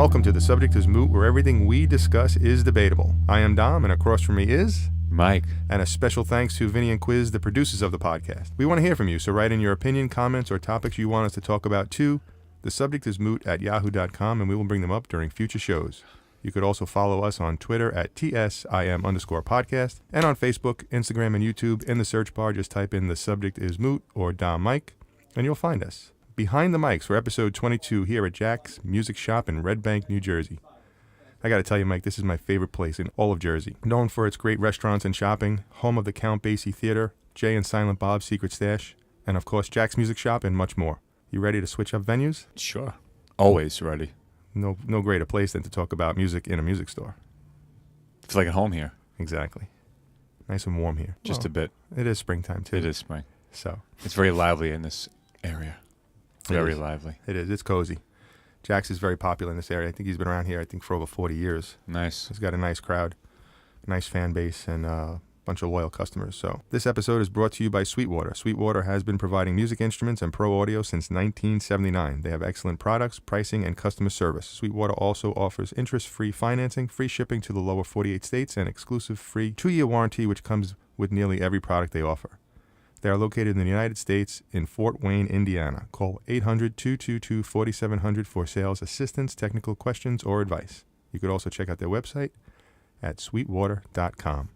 Welcome to The Subject is Moot, where everything we discuss is debatable. I am Dom, and across from me is... Mike. And a special thanks to Vinny and Quiz, the producers of the podcast. We want to hear from you, so write in your opinion, comments, or topics you want us to talk about to thesubjectismoot@yahoo.com, and we will bring them up during future shows. You could also follow us on Twitter at TSIM_podcast, and on Facebook, Instagram, and YouTube. In the search bar, just type in The Subject is Moot or Dom Mike, and you'll find us. Behind the mics for episode 22 here at Jack's Music Shop in Redbank, New Jersey. I got to tell you, Mike, this is my favorite place in all of Jersey. Known for its great restaurants and shopping, home of the Count Basie Theater, Jay and Silent Bob's Secret Stash, and of course Jack's Music Shop and much more. You ready to switch up venues? Sure. Always ready. No greater place than to talk about music in a music store. It's like at home here. Exactly. Nice and warm here. Just a bit. It is springtime, too. It is spring. So. It's very lively in this area. Very lively. It is. It's cozy. Jack's is very popular in this area. I think he's been around here, for over 40 years. Nice. He's got a nice crowd, nice fan base, and a bunch of loyal customers. So this episode is brought to you by Sweetwater. Sweetwater has been providing music instruments and pro audio since 1979. They have excellent products, pricing, and customer service. Sweetwater also offers interest-free financing, free shipping to the lower 48 states, and exclusive free 2-year warranty, which comes with nearly every product they offer. They are located in the United States in Fort Wayne, Indiana. Call 800-222-4700 for sales assistance, technical questions, or advice. You could also check out their website at sweetwater.com.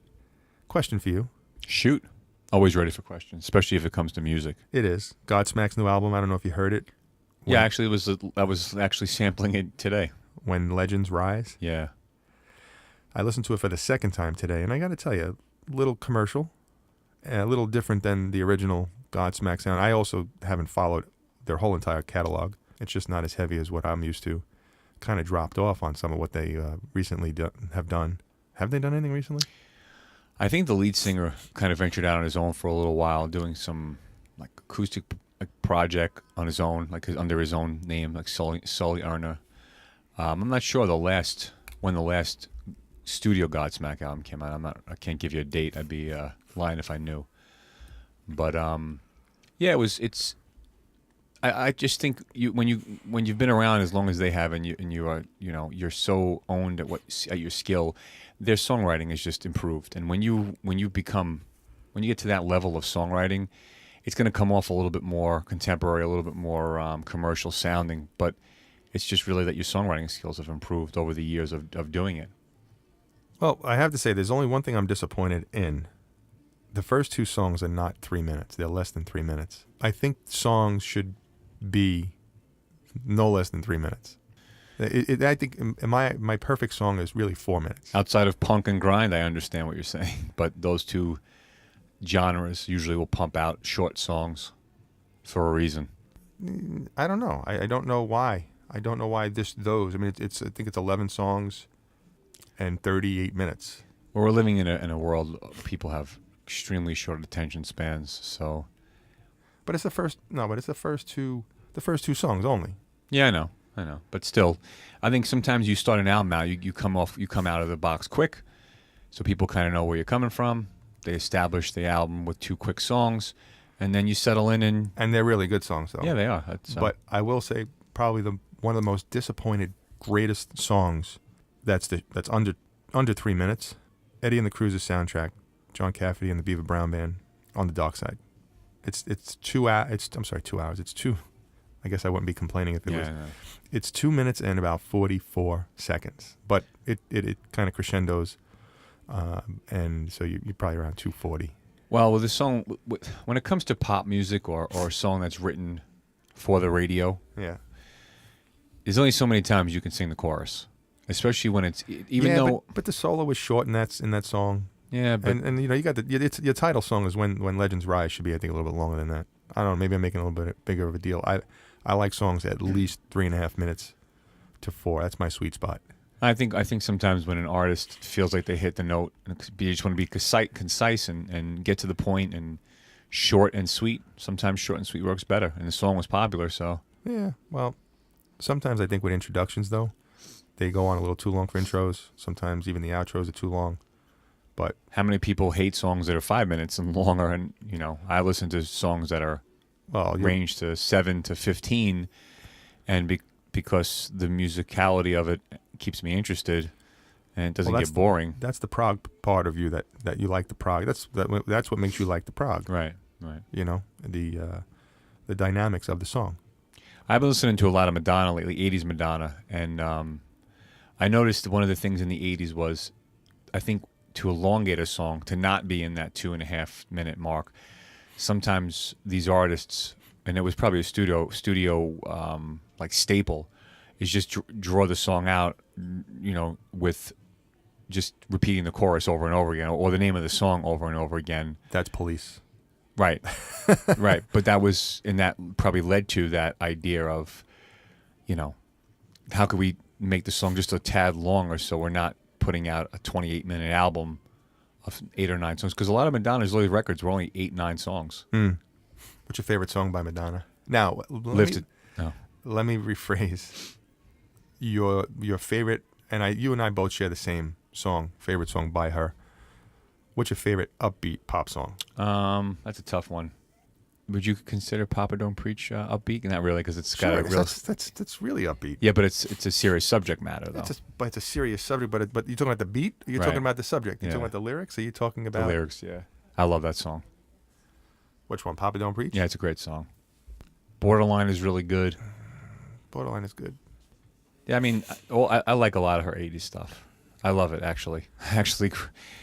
Question for you. Shoot. Always ready for questions, especially if it comes to music. It is. Godsmack's new album. I don't know if you heard it. Yeah, actually, I was actually sampling it today. When Legends Rise? Yeah. I listened to it for the second time today, and I got to tell you, a little commercial. A little different than the original Godsmack sound. I also haven't followed their whole entire catalog. It's just not as heavy as what I'm used to. Kind of dropped off on some of what they recently have done. Have they done anything recently? I think the lead singer kind of ventured out on his own for a little while, doing some like acoustic project on his own, like under his own name, like Sully Erna. I'm not sure when the last studio Godsmack album came out. I can't give you a date. I'd be lying if I knew. But yeah, I just think when you've been around as long as they have, and you are you're so owned at your skill, their songwriting is just improved. And when you get to that level of songwriting, it's going to come off a little bit more contemporary, a little bit more commercial sounding. But it's just really that your songwriting skills have improved over the years of doing it. Well, I have to say, there's only one thing I'm disappointed in. The first two songs are not 3 minutes. They're less than 3 minutes. I think songs should be no less than 3 minutes. I think my perfect song is really 4 minutes. Outside of punk and grind, I understand what you're saying. But those two genres usually will pump out short songs for a reason. I don't know. I don't know why. I don't know why those. I mean, I think it's 11 songs and 38 minutes. Well, we're living in a world people have extremely short attention spans, so. But it's the first two songs only. Yeah, I know. But still, I think sometimes you start an album out, you come out of the box quick, so people kind of know where you're coming from. They establish the album with 2 quick songs, and then you settle in and they're really good songs, though. Yeah, they are. But I will say, probably one of the most disappointed, greatest songs that's under 3 minutes. Eddie and the Cruisers soundtrack, John Cafferty and the Beaver Brown Band, On the Dark Side. It's 2 hours. It's 2. I guess I wouldn't be complaining if it was. No. It's 2 minutes and about 44 seconds. But it kind of crescendos, and so you're probably around 2:40. Well, with a song, when it comes to pop music or a song that's written for the radio, yeah, there's only so many times you can sing the chorus, especially when it's but the solo is short in that song. Yeah, but and you got your title song is when Legends Rise should be, I think, a little bit longer than that. I don't know, maybe I'm making a little bit bigger of a deal. I like songs at least 3.5 minutes to 4. That's my sweet spot. I think sometimes when an artist feels like they hit the note, you just want to be concise and get to the point and short and sweet. Sometimes short and sweet works better, and the song was popular, so. Yeah, well, sometimes I think with introductions, though, they go on a little too long for intros. Sometimes even the outros are too long. But how many people hate songs that are 5 minutes and longer? And I listen to songs that are ranged to 7 to 15, and because the musicality of it keeps me interested, and it doesn't Well, get boring. That's the prog part of you that you like the prog. That's what makes you like the prog. Right. You know, the dynamics of the song. I've been listening to a lot of Madonna lately, 80s Madonna, and I noticed one of the things in the 80s was, I think, to elongate a song, to not be in that 2.5 minute mark. Sometimes these artists, and it was probably a studio like staple, is just draw the song out, you know, with just repeating the chorus over and over again, or the name of the song over and over again. That's Police. Right. Right. But that probably led to that idea of, you know, how could we make the song just a tad longer so we're not putting out a 28-minute album of 8 or 9 songs? Because a lot of Madonna's early records were only 8, 9 songs. What's your favorite song by Madonna? Now, let me rephrase your favorite, and you and I both share the same favorite song by her. What's your favorite upbeat pop song? That's a tough one. Would you consider Papa Don't Preach upbeat? Not really, because it's got a real... That's really upbeat. Yeah, but it's a serious subject matter, though. It's a serious subject, but you're talking about the beat? Or you're talking about the subject? You're talking about the lyrics? Or are you talking about... The lyrics, yeah. I love that song. Which one? Papa Don't Preach? Yeah, it's a great song. Borderline is really good. Borderline is good. Yeah, I mean, I like a lot of her 80s stuff. I love it, actually. I actually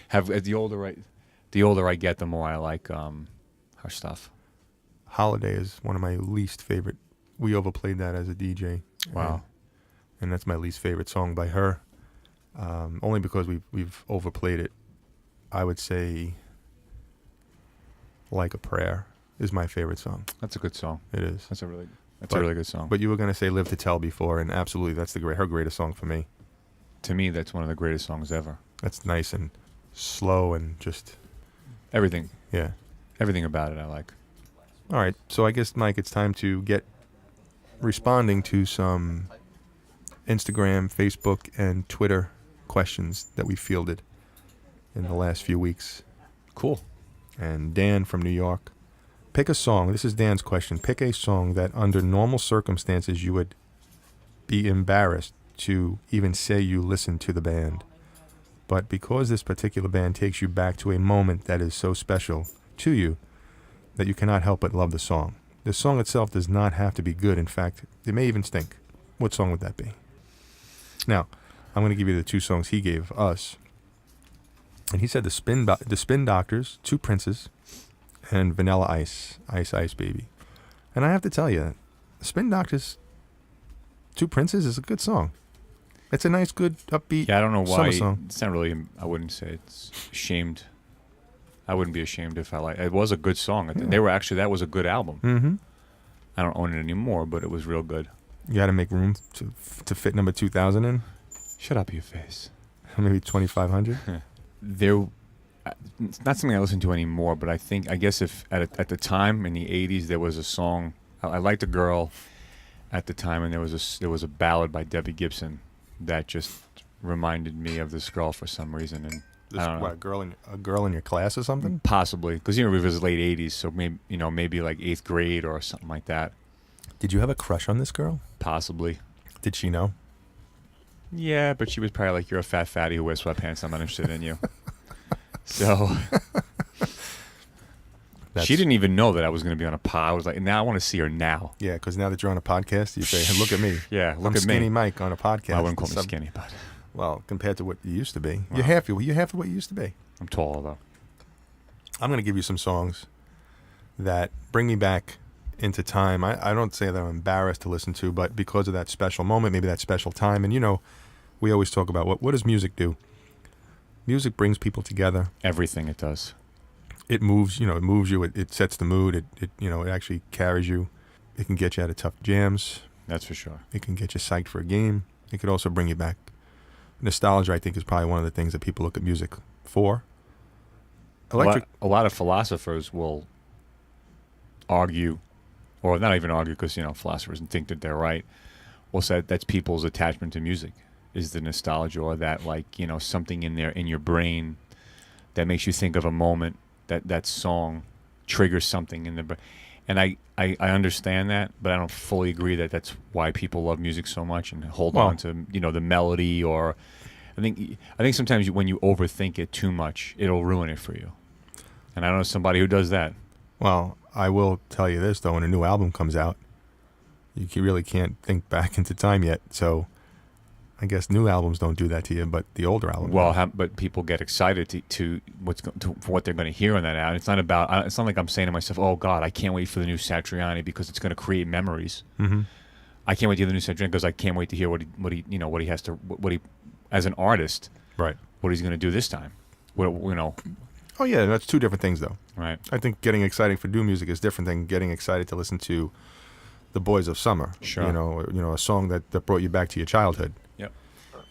have... The older I get, the more I like her stuff. Holiday is one of my least favorite. We overplayed that as a DJ. Wow. And that's my least favorite song by her. Only because we've overplayed it. I would say Like a Prayer is my favorite song. That's a good song. It is. That's a really good song. But you were going to say Live to Tell before, and absolutely that's her greatest song for me. To me, that's one of the greatest songs ever. That's nice and slow and just... Everything. Yeah. Everything about it I like. All right, so I guess, Mike, it's time to get responding to some Instagram, Facebook, and Twitter questions that we fielded in the last few weeks. Cool. And Dan from New York, pick a song. This is Dan's question. Pick a song that under normal circumstances you would be embarrassed to even say you listened to the band. But because this particular band takes you back to a moment that is so special to you, that you cannot help but love the song. The song itself does not have to be good. In fact, it may even stink. What song would that be? Now, I'm going to give you the 2 songs he gave us. And he said the Spin Doctors, 2 Princes, and Vanilla Ice, Ice Ice Baby. And I have to tell you, the Spin Doctors, 2 Princes is a good song. It's a nice, good, upbeat Yeah, I don't know why. summer song. It's not really, I wouldn't say it's ashamed. I wouldn't be ashamed if I like it. Was a good song. Yeah. That was a good album. Mm-hmm. I don't own it anymore, but it was real good. You got to make room to fit number 2,000 in. Shut up, your face. Maybe 2,500. It's not something I listen to anymore, but I guess if at the time in the 80s there was a song, I liked a girl at the time, and there was a ballad by Debbie Gibson that just reminded me of this girl for some reason, and I don't know. What, a girl in your class or something? Possibly, because it was late 80s, so maybe like 8th grade or something like that. Did you have a crush on this girl? Possibly. Did she know? Yeah, but she was probably like, "You're a fat fatty who wears sweatpants. I'm not interested in you." So she didn't even know that I was going to be on a pod. I was like, now I want to see her now. Yeah, because now that you're on a podcast, you say, hey, look at me. Yeah, look I'm at Skinny me. Mike on a podcast. Well, I wouldn't call me skinny, but... Well, compared to what you used to be. Wow. You're half of what you used to be. I'm tall, though. I'm going to give you some songs that bring me back into time. I don't say that I'm embarrassed to listen to, but because of that special moment, maybe that special time. And, we always talk about what does music do? Music brings people together. Everything it does. It moves, it moves you. It sets the mood. It actually carries you. It can get you out of tough jams. That's for sure. It can get you psyched for a game. It could also bring you back. Nostalgia, I think, is probably one of the things that people look at music for. A lot of philosophers will argue, or not even argue because, philosophers think that they're right, will say that's people's attachment to music, is the nostalgia, or that, something in your brain that makes you think of a moment that song triggers something in the. And I understand that, but I don't fully agree that that's why people love music so much and hold on to the melody. Or I think sometimes when you overthink it too much, it'll ruin it for you. And I know somebody who does that. Well, I will tell you this though: when a new album comes out, you really can't think back into time yet. So I guess new albums don't do that to you, but the older albums. Well, but people get excited for what they're going to hear on that album. It's not like I'm saying to myself, "Oh God, I can't wait for the new Satriani because it's going to create memories." Mm-hmm. I can't wait to hear the new Satriani because I can't wait to hear what he has to as an artist, right? What he's going to do this time. Oh yeah, that's two different things though. Right. I think getting excited for new music is different than getting excited to listen to the Boys of Summer. Sure. A song that brought you back to your childhood. Yep.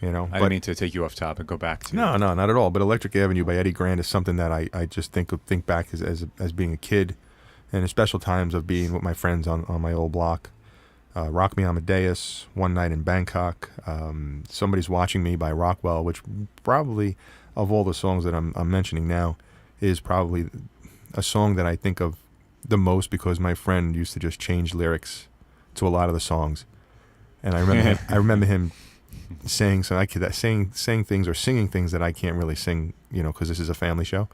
I didn't mean to take you off topic. Go back to no, not at all. But Electric Avenue by Eddie Grant is something that I just think back as being a kid, and in special times of being with my friends on my old block. Rock Me Amadeus, One Night in Bangkok, Somebody's Watching Me by Rockwell, which probably of all the songs that I'm mentioning now is probably a song that I think of the most because my friend used to just change lyrics to a lot of the songs, and I remember him saying saying things or singing things that I can't really sing, because this is a family show,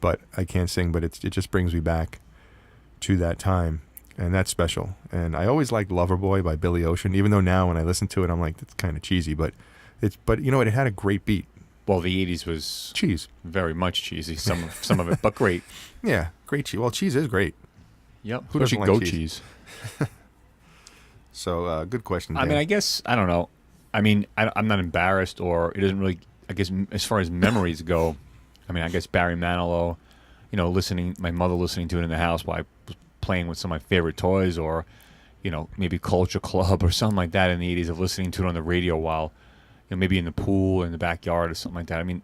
but I can't sing, but it just brings me back to that time, and that's special. And I always liked Loverboy by Billy Ocean, even though now when I listen to it, I'm like, that's kind of cheesy, but it had a great beat. Well, the 80s was cheese, very much cheesy. Some of it, but great. Yeah, great cheese. Well, cheese is great. Yep. Who doesn't like goat cheese? So, good question, Dan. I mean, I guess I don't know. I mean, I'm not embarrassed, or it doesn't really. I guess as far as memories go, I mean, I guess Barry Manilow, my mother listening to it in the house while I was playing with some of my favorite toys, or maybe Culture Club or something like that in the 80s, of listening to it on the radio while, maybe in the pool in the backyard or something like that. I mean,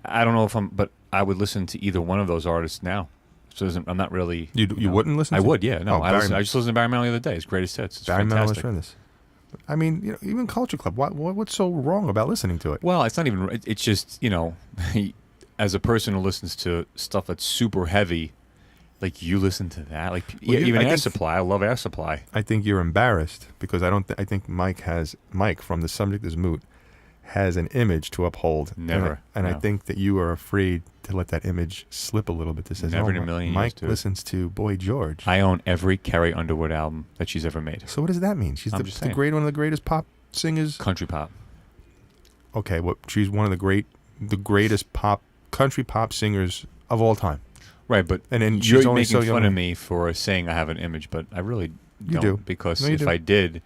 I don't know but I would listen to either one of those artists now. So I'm not really. You wouldn't listen? I would, yeah. No, I just listened to Barry Manilow the other day. His greatest hits. It's Barry fantastic. Manilow's I mean, even Culture Club. What's so wrong about listening to it? Well, it's not even. It's just as a person who listens to stuff that's super heavy, like you listen to that, like even Air Supply. I love Air Supply. I think you're embarrassed because I think Mike from The Subject Is Moot has an image to uphold. Never. And I think that you are afraid to let that image slip a little bit. That says, never in a million Mike years, listens to Boy George. I own every Carrie Underwood album that she's ever made. So what does that mean? She's one of the greatest pop singers. Country pop. Okay, she's one of the greatest country pop singers of all time. Right, but you're making fun of me for saying I have an image, but I really don't. Because if I did,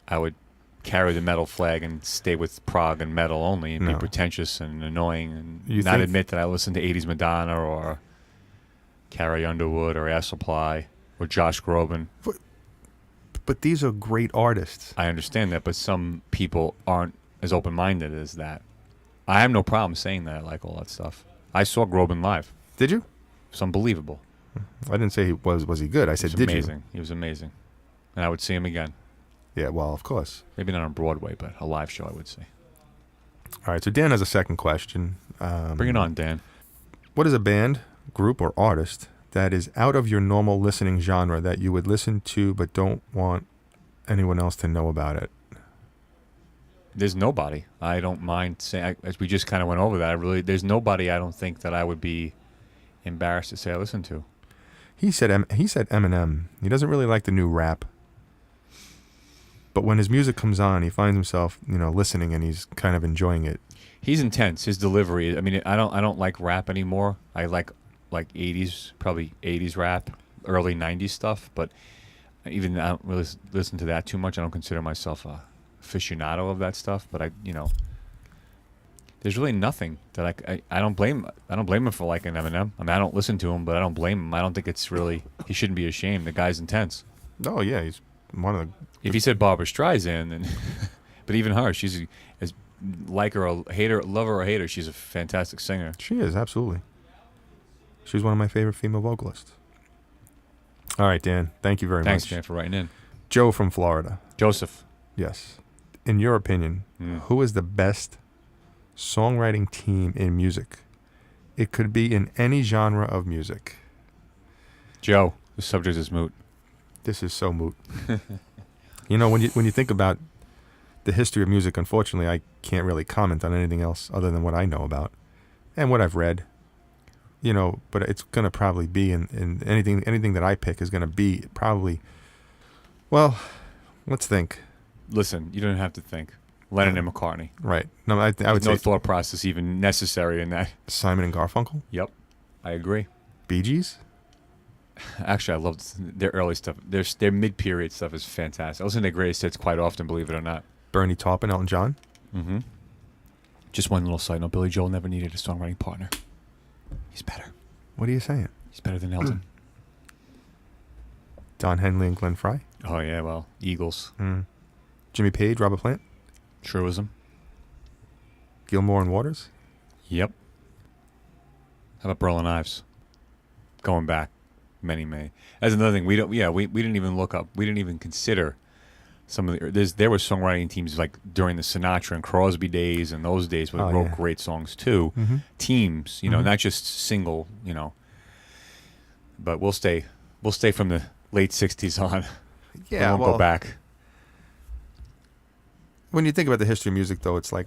I would carry the metal flag and stay with prog and metal only and be pretentious and annoying and not admit that I listen to 80s Madonna or Carrie Underwood or Air Supply or Josh Groban. But these are great artists. I understand that, but some people aren't as open-minded as that. I have no problem saying that I like all that stuff. I saw Groban live. Did you? It's unbelievable. I didn't say was he good. I said, did you? He was amazing. And I would see him again. Yeah, well, of course. Maybe not on Broadway, but a live show, I would say. All right, so Dan has a second question. Bring it on, Dan. What is a band, group, or artist that is out of your normal listening genre that you would listen to but don't want anyone else to know about it? There's nobody. I don't mind saying, as we just kind of went over that, there's nobody I don't think that I would be embarrassed to say I listen to. He said Eminem. He doesn't really like the new rap. But when his music comes on, he finds himself, listening, and he's kind of enjoying it. He's intense. His delivery. I mean, I don't like rap anymore. I like 80s, probably 80s rap, early 90s stuff. But even I don't really listen to that too much. I don't consider myself a aficionado of that stuff. But there's really nothing that I don't blame. I don't blame him for liking Eminem. I mean, I don't listen to him, but I don't blame him. I don't think it's really. He shouldn't be ashamed. The guy's intense. Oh yeah, he's one of the. If he said Barbra Streisand, then, but even her, she's as like her a hater, lover or hater, she's a fantastic singer. She is, absolutely. She's one of my favorite female vocalists. All right, Dan. Thank you very much. Thanks, Dan, for writing in. Joe from Florida. Joseph. Yes. In your opinion, who is the best songwriting team in music? It could be in any genre of music. Joe, the subject is moot. This is so moot. You know, when you think about the history of music, unfortunately, I can't really comment on anything else other than what I know about and what I've read. You know, but it's gonna probably be in anything that I pick is gonna be probably. Well, let's think. Listen, you don't have to think. Lennon and McCartney. Right. No, I would No say thought process even necessary in that. Simon and Garfunkel. Yep, I agree. Bee Gees. Actually, I love their early stuff. Their mid-period stuff is fantastic. I listen to their greatest hits quite often, believe it or not. Bernie Taupin, Elton John. Mm-hmm. Just one little side note. Billy Joel never needed a songwriting partner. He's better. What are you saying? He's better than Elton. Don Henley and Glenn Frey. Oh, yeah, well, Eagles. Jimmy Page, Robert Plant. Truism. Gilmore and Waters. Yep. How about Berlin Ives? Going back many. That's another thing. We didn't even look up. We didn't even consider some of there were songwriting teams like during the Sinatra and Crosby days and those days where they wrote great songs too. Mm-hmm. Teams, not just single, But we'll stay from the late '60s on. Yeah, we won't go back. When you think about the history of music, though, it's like,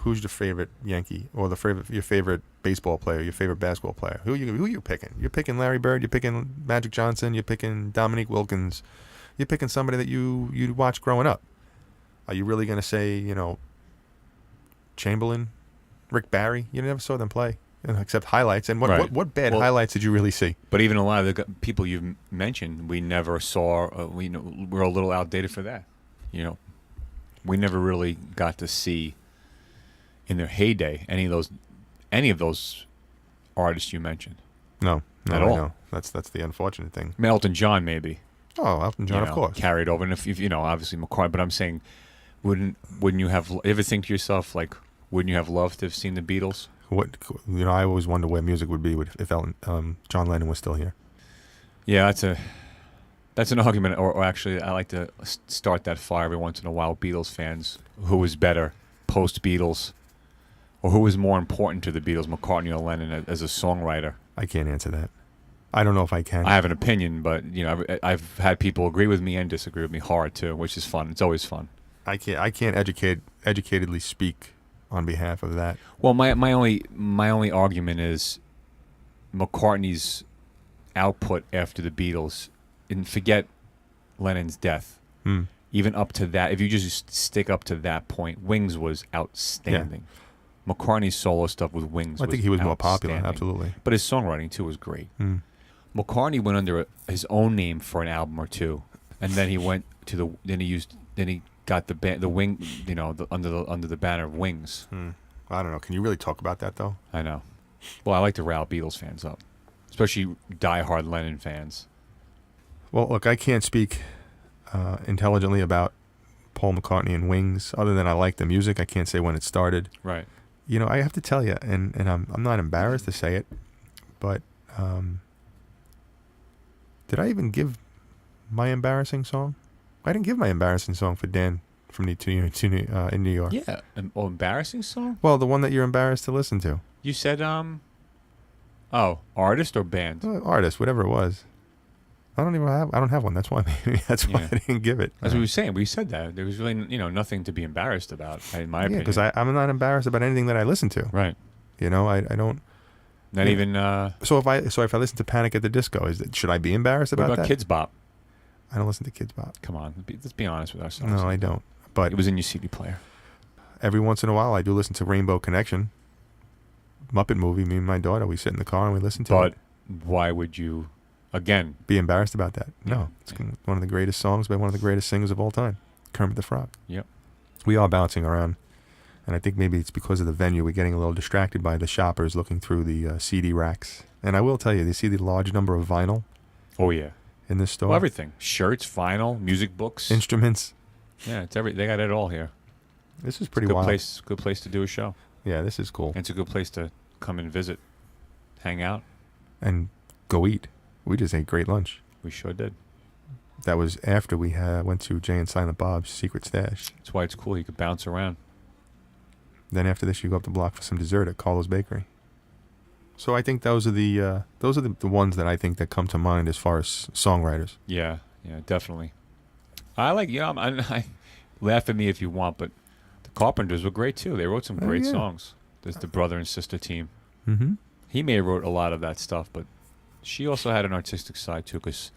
who's your favorite Yankee or your favorite baseball player, your favorite basketball player? Who you picking? You're picking Larry Bird. You're picking Magic Johnson. You're picking Dominique Wilkins. You're picking somebody that you watched growing up. Are you really going to say, Chamberlain, Rick Barry? You never saw them play, except highlights. And what bad highlights did you really see? But even a lot of the people you've mentioned, we never saw. We're a little outdated for that. We never really got to see in their heyday any of those artists you mentioned. No, at all. No. That's the unfortunate thing. Elton John, maybe. Oh, Elton John, of course. Carried over. And if obviously McCartney, but I'm saying, wouldn't you have ever think to yourself, like, wouldn't you have loved to have seen the Beatles? I always wonder where music would be if John Lennon was still here. Yeah, that's an argument, or actually, I like to start that fire every once in a while. Beatles fans, who was better, post-Beatles, or who was more important to the Beatles, McCartney or Lennon, as a songwriter? I can't answer that. I don't know if I can. I have an opinion, but I've had people agree with me and disagree with me hard too, which is fun. It's always fun. I can't educatedly speak on behalf of that. Well, my only argument is McCartney's output after the Beatles, and forget Lennon's death. Even up to that, if you just stick up to that point, Wings was outstanding. Yeah. McCartney's solo stuff with Wings I think he was more popular, absolutely. But his songwriting too was great. McCartney went under his own name for an album or two, and then he went to then he got the Wing, under the banner of Wings. I don't know. Can you really talk about that though? I know. Well, I like to rile Beatles fans up, especially diehard Lennon fans. Well, look, I can't speak intelligently about Paul McCartney and Wings, other than I like the music. I can't say when it started. Right. I have to tell you, and I'm not embarrassed to say it, but did I even give my embarrassing song? I didn't give my embarrassing song for Dan from in New York. Yeah, embarrassing song? Well, the one that you're embarrassed to listen to. You said artist or band? Artist, whatever it was. I don't have one. That's why I didn't give it. As we were saying, we said that there was really nothing to be embarrassed about, in my opinion. Because I'm not embarrassed about anything that I listen to. Right. I don't. Not even. So if I listen to Panic at the Disco, should I be embarrassed about that? What about Kids Bop? I don't listen to Kids Bop. Come on, let's be honest with ourselves. No, I don't. But it was in your CD player. Every once in a while, I do listen to Rainbow Connection, Muppet movie. Me and my daughter, we sit in the car and we listen to it. But why would you, again, be embarrassed about that? No, it's one of the greatest songs by one of the greatest singers of all time, Kermit the Frog. Yep. We are bouncing around, and I think maybe it's because of the venue. We're getting a little distracted by the shoppers looking through the CD racks. And I will tell you, they see the large number of vinyl. Oh yeah. In this store. Well, everything: shirts, vinyl, music books, instruments. Yeah, it's they got it all here. This is pretty wild. Good place to do a show. Yeah, this is cool. And it's a good place to come and visit, hang out, and go eat. We just ate great lunch. We sure did. That was after we went to Jay and Silent Bob's Secret Stash. That's why it's cool. You could bounce around. Then after this, you go up the block for some dessert at Carlo's Bakery. So I think those are the ones that I think that come to mind as far as songwriters. Yeah, definitely. I like, I laugh at me if you want, but the Carpenters were great too. They wrote some great yeah. songs. There's the brother and sister team. Mm-hmm. He may have wrote a lot of that stuff, but she also had an artistic side too, because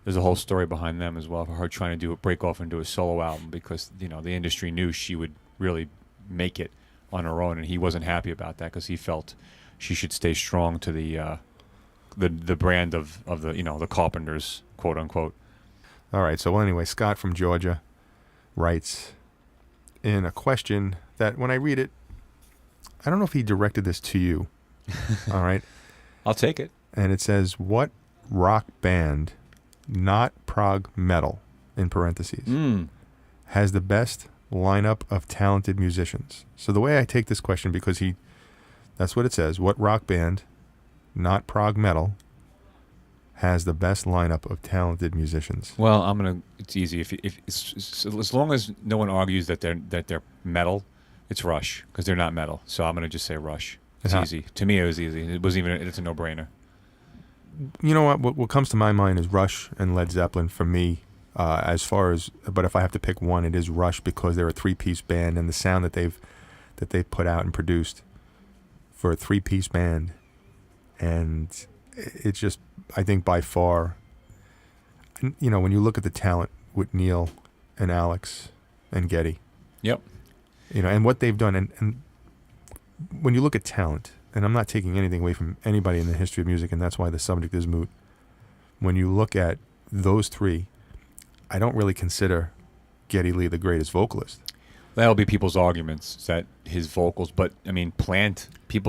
there's a whole story behind them as well, for her trying to break off and do a solo album, because the industry knew she would really make it on her own, and he wasn't happy about that because he felt she should stay strong to the brand of the the Carpenters, quote unquote. All right. So anyway, Scott from Georgia writes in a question that when I read it, I don't know if he directed this to you. All right. I'll take it. And it says, what rock band, not prog metal, in parentheses, has the best lineup of talented musicians? So the way I take this question, because that's what it says, what rock band, not prog metal, has the best lineup of talented musicians? Well, it's easy. If as long as no one argues that they're metal, it's Rush, because they're not metal. So I'm gonna just say Rush. It's easy. To me, it was easy. It's a no-brainer. You know what comes to my mind is Rush and Led Zeppelin for me. But if I have to pick one, it is Rush, because they're a three-piece band, and the sound that they've put out and produced for a three-piece band, and it's just, I think by far, when you look at the talent with Neil and Alex and Geddy, yep, and what they've done, and when you look at talent, and I'm not taking anything away from anybody in the history of music, and that's why the subject is moot. When you look at those three, I don't really consider Geddy Lee the greatest vocalist. That'll be people's arguments, is that his vocals, but I mean, Plant, he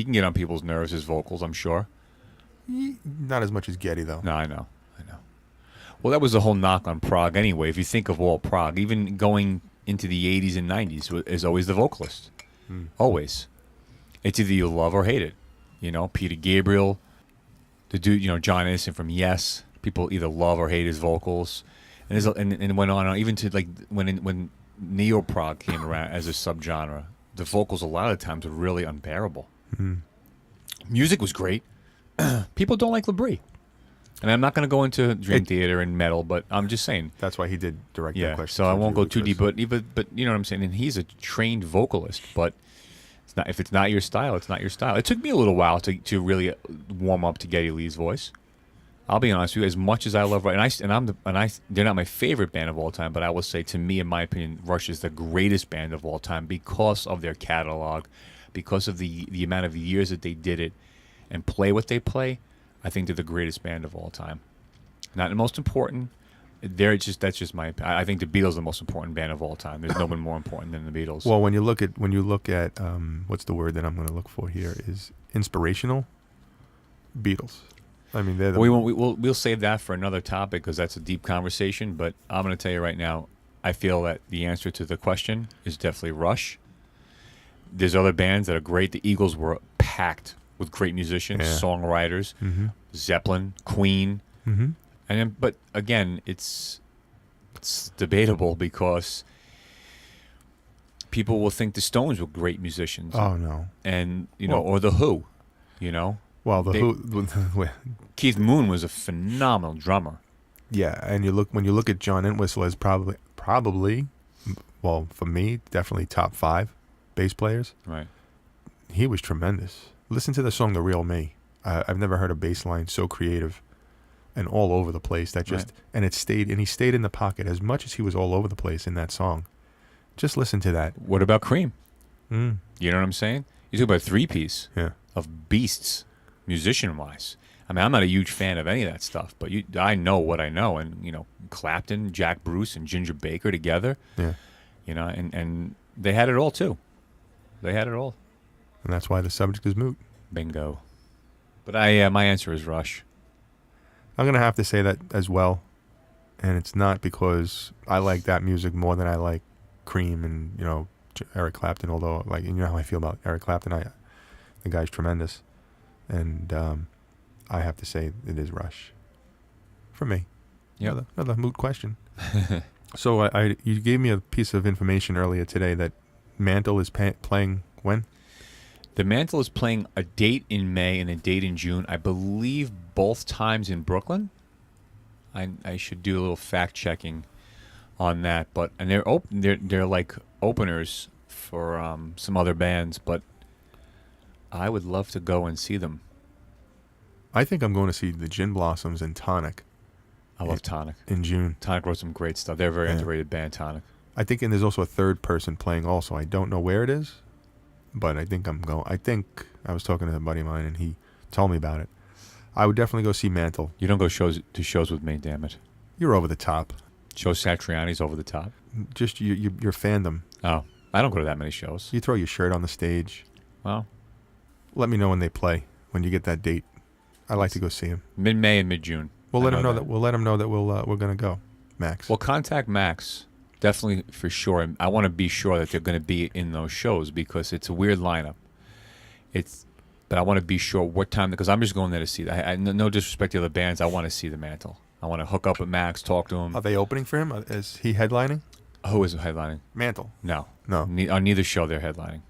can get on people's nerves, his vocals, I'm sure. Not as much as Geddy, though. No, I know. Well, that was the whole knock on prog anyway. If you think of all prog, even going into the 80s and 90s, is always the vocalist. Always. It's either you love or hate it. Peter Gabriel, the dude, John Innocent from Yes. People either love or hate his vocals, and it went on even to like when neo prog came around as a subgenre, the vocals a lot of the times were really unbearable. Music was great. People don't like Labrie, and I'm not going to go into Dream Theater and metal, but I'm just saying that's why he did direct that question. So I won't go too deep, but you know what I'm saying. And he's a trained vocalist, but if it's not your style, it's not your style. It took me a little while to really warm up to Geddy Lee's voice. I'll be honest with you. As much as I love Rush, they're not my favorite band of all time, but I will say, to me, in my opinion, Rush is the greatest band of all time because of their catalog, because of the amount of years that they did it and play what they play. I think they're the greatest band of all time. Not the most important. That's just my. I think the Beatles are the most important band of all time. There's no one more important than the Beatles. Well, when you look at what's the word that I'm going to look for here is inspirational. Beatles. I mean, they're the we'll save that for another topic, because that's a deep conversation. But I'm going to tell you right now, I feel that the answer to the question is definitely Rush. There's other bands that are great. The Eagles were packed with great musicians, songwriters. Zeppelin, Queen, but again, it's debatable, because people will think the Stones were great musicians. Oh no, and or the Who, Well, Who. Keith Moon was a phenomenal drummer. Yeah, and when you look at John Entwistle as probably, well, for me, definitely top 5 bass players. Right. He was tremendous. Listen to the song "The Real Me." I've never heard a bass line so creative and all over the place. And he stayed in the pocket as much as he was all over the place in that song. Just listen to that. What about Cream? You know what I'm saying? You talk about a 3-piece of beasts, musician-wise. I mean, I'm not a huge fan of any of that stuff, but I know what I know. And, Clapton, Jack Bruce, and Ginger Baker together. Yeah. And they had it all, too. They had it all. And that's why the subject is moot. Bingo. But my answer is Rush. I'm going to have to say that as well. And it's not because I like that music more than I like Cream and, Eric Clapton, although, you know how I feel about Eric Clapton. The guy's tremendous. And I have to say it is Rush. For me. Yeah. Another moot question. So you gave me a piece of information earlier today that Mantle is playing when? The Mantle is playing a date in May and a date in June. I believe both times in Brooklyn. I should do a little fact checking on that, but and they're like openers for some other bands, but I would love to go and see them. I think I'm going to see the Gin Blossoms and Tonic. I love Tonic. In June. Tonic wrote some great stuff. They're a very underrated band, Tonic. I think, and there's also a third person playing also. I don't know where it is, but I think I'm going. I think I was talking to a buddy of mine, and he told me about it. I would definitely go see Mantle. You don't go to shows with me, damn it. You're over the top. Joe Satriani's over the top. Just your fandom. Oh, I don't go to that many shows. You throw your shirt on the stage. Well, let me know when they play. When you get that date, I like to go see them. Mid-May and mid-June. We'll let them know that. We'll let them know that we're gonna go, Max. Well, contact Max definitely for sure. And I want to be sure that they're going to be in those shows because it's a weird lineup. But I want to be sure what time, because I'm just going there to see that. No disrespect to the other bands. I want to see the Mantle. I want to hook up with Max, talk to him. Are they opening for him? Is he headlining? Who is headlining? Mantle. No. On neither show they're headlining.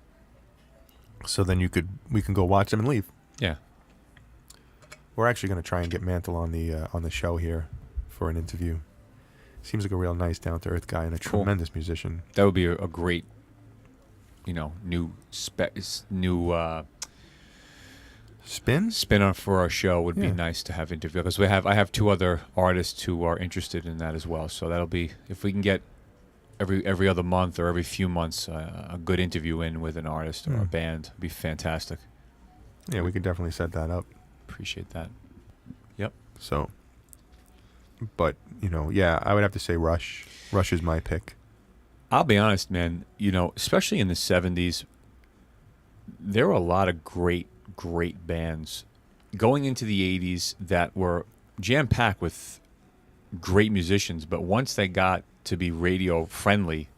So then we can go watch them and leave. Yeah. We're actually going to try and get Mantle on the show here for an interview. Seems like a real nice, down-to-earth guy and a tremendous musician. That would be a great, new spin on for our show. Would be nice to have interview because I have two other artists who are interested in that as well. So that'll be, if we can get every other month or every few months a good interview in with an artist or a band, it'd be fantastic. Yeah, we could definitely set that up. Appreciate that. Yep. So, but I would have to say Rush. Rush is my pick. I'll be honest, man. Especially in the '70s, there were a lot of great bands going into the '80s that were jam-packed with great musicians. But once they got to be radio friendly,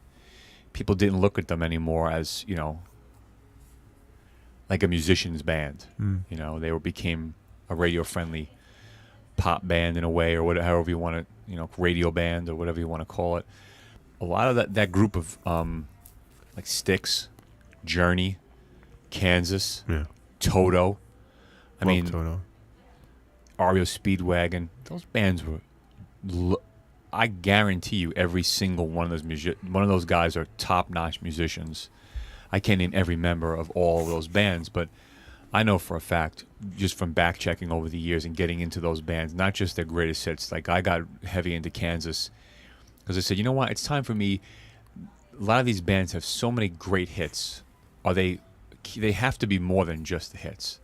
people didn't look at them anymore as like a musician's band. They became a radio friendly pop band in a way, or whatever, however you want to, radio band or whatever you want to call it. A lot of that group of like Styx, Journey, Kansas, Toto. I mean, Toto. REO Speedwagon. Those bands were. I guarantee you, every single one of those guys are top-notch musicians. I can't name every member of all of those bands, but I know for a fact, just from back-checking over the years and getting into those bands, not just their greatest hits. Like, I got heavy into Kansas because I said, you know what, it's time for me. A lot of these bands have so many great hits. They have to be more than just the hits.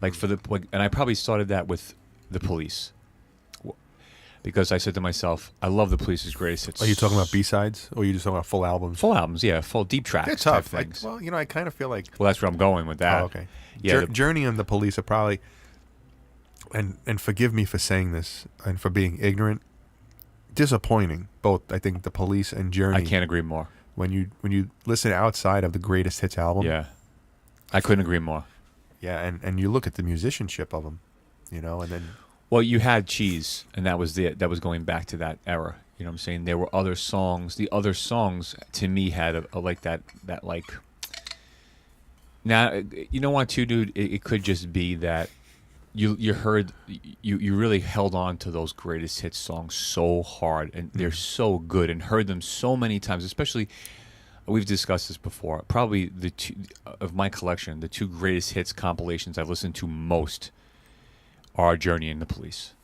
And I probably started that with the Police. Because I said to myself, I love the Police's greatest hits. Are you talking about B-sides, or are you just talking about full albums? Full albums, yeah, full deep tracks. They're tough. Things. I kind of feel like. Well, that's where I'm going with that. Oh, okay. Yeah, Journey and the Police are probably, and forgive me for saying this and for being ignorant, disappointing. Both, I think, the Police and Journey. I can't agree more. When you listen outside of the greatest hits album. Yeah, I couldn't agree more. Yeah, and you look at the musicianship of them, and then. Well, you had Cheese, and that was that was going back to that era. You know what I'm saying? There were other songs. The other songs, to me, had a like that like. Now, you know what, too, dude? It could just be that you really held on to those greatest hits songs so hard, and they're so good, and heard them so many times. Especially, we've discussed this before. Probably the two of my collection, the two greatest hits compilations I've listened to most. Our Journey and the Police.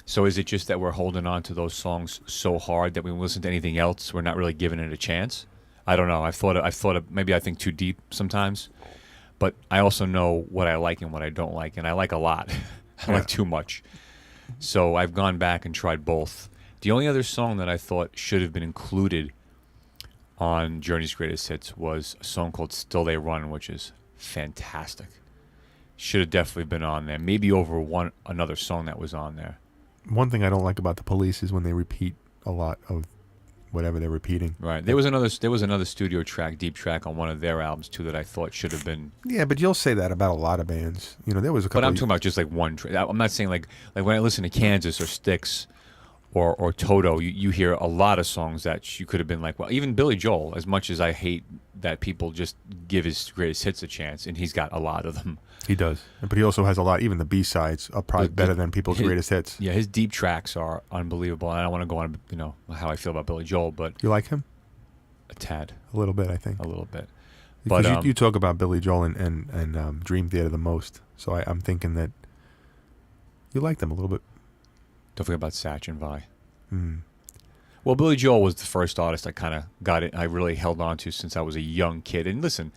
So is it just that we're holding on to those songs so hard that when we listen to anything else, we're not really giving it a chance? I don't know. I've thought of maybe I think too deep sometimes, but I also know what I like and what I don't like, and I like a lot. I like too much. So I've gone back and tried both. The only other song that I thought should have been included on Journey's Greatest Hits was a song called Still They Run, which is fantastic. Should have definitely been on there. Maybe over another song that was on there. One thing I don't like about the Police is when they repeat a lot of whatever they're repeating. Right. There was another studio track, deep track, on one of their albums too that I thought should have been. Yeah, but you'll say that about a lot of bands. There was a couple. But I'm talking about just like one track. I'm not saying like when I listen to Kansas or Styx or Toto, you hear a lot of songs that you could have been like, well, even Billy Joel, as much as I hate that people just give his greatest hits a chance, and he's got a lot of them. He does. But he also has a lot, even the B-sides are probably better than people's greatest hits. Yeah, his deep tracks are unbelievable. And I don't want to go on, how I feel about Billy Joel, but... You like him? A tad. A little bit, I think. A little bit. Because But you talk about Billy Joel and Dream Theater the most, so I'm thinking that you like them a little bit. don't forget about Satch and Vi. Mm. Well, Billy Joel was the first artist I kind of got it. I really held on to since I was a young kid. And listen,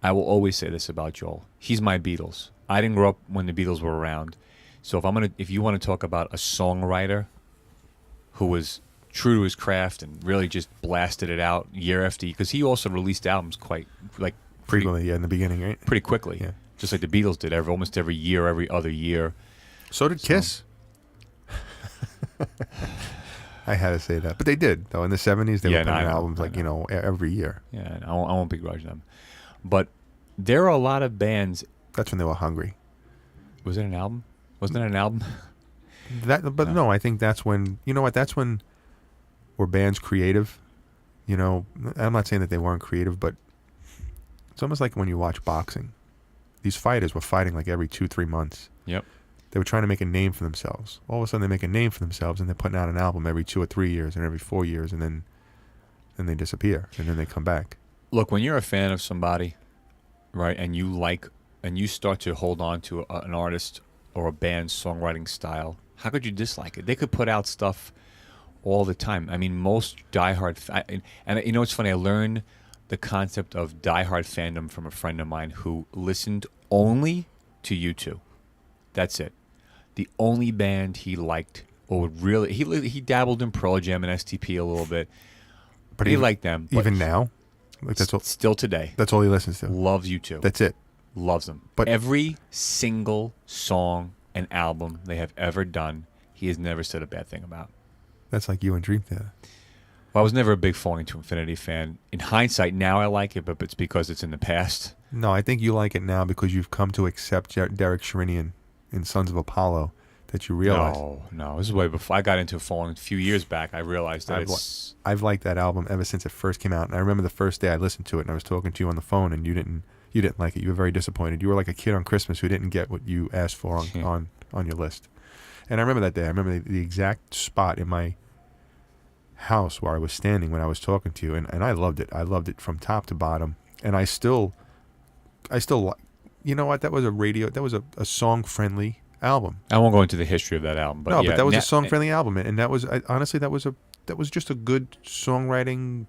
I will always say this about Joel: he's my Beatles. I didn't grow up when the Beatles were around, so if you want to talk about a songwriter who was true to his craft and really just blasted it out year after year, because he also released albums quite Frequently, in the beginning, right? pretty quickly, Yeah. just like the Beatles did almost every year, every other year. So did Kiss. I had to say that, but they did though. In the '70s, they were putting albums every year. Yeah, and I won't begrudge them, but there are a lot of bands. That's when they were hungry. Was it an album? Wasn't it an album? No, I think that's when that's when were bands creative. I'm not saying that they weren't creative, but it's almost like when you watch boxing. These fighters were fighting like every 2-3 months. Yep. They were trying to make a name for themselves. All of a sudden, they make a name for themselves, and they're putting out an album every 2 or 3 years, and every 4 years, and then they disappear, and then they come back. Look, when you're a fan of somebody, right, and you start to hold on to an artist or a band's songwriting style, how could you dislike it? They could put out stuff all the time. I mean, most diehard, and it's funny. I learned the concept of diehard fandom from a friend of mine who listened only to U2. That's it. The only band he liked, or would really, he dabbled in Pearl Jam and STP a little bit, but he liked them. Even now, like that's all, still today. That's all he listens to. Loves U2. That's it. Loves them. But every single song and album they have ever done, he has never said a bad thing about. That's like you and Dream Theater. Well, I was never a big Falling to Infinity fan. In hindsight, now I like it, but it's because it's in the past. No, I think you like it now because you've come to accept Derek Sherinian in Sons of Apollo, that you realize. No. This is way before I got into Falling. A few years back, I realized that I've liked that album ever since it first came out. And I remember the first day I listened to it, and I was talking to you on the phone, and you didn't like it. You were very disappointed. You were like a kid on Christmas who didn't get what you asked for on your list. And I remember that day. I remember the exact spot in my house where I was standing when I was talking to you, and I loved it. I loved it from top to bottom, and I still you know what? That was a song-friendly album. I won't go into the history of that album, but but that was a song-friendly album, and that was honestly that was just a good songwriting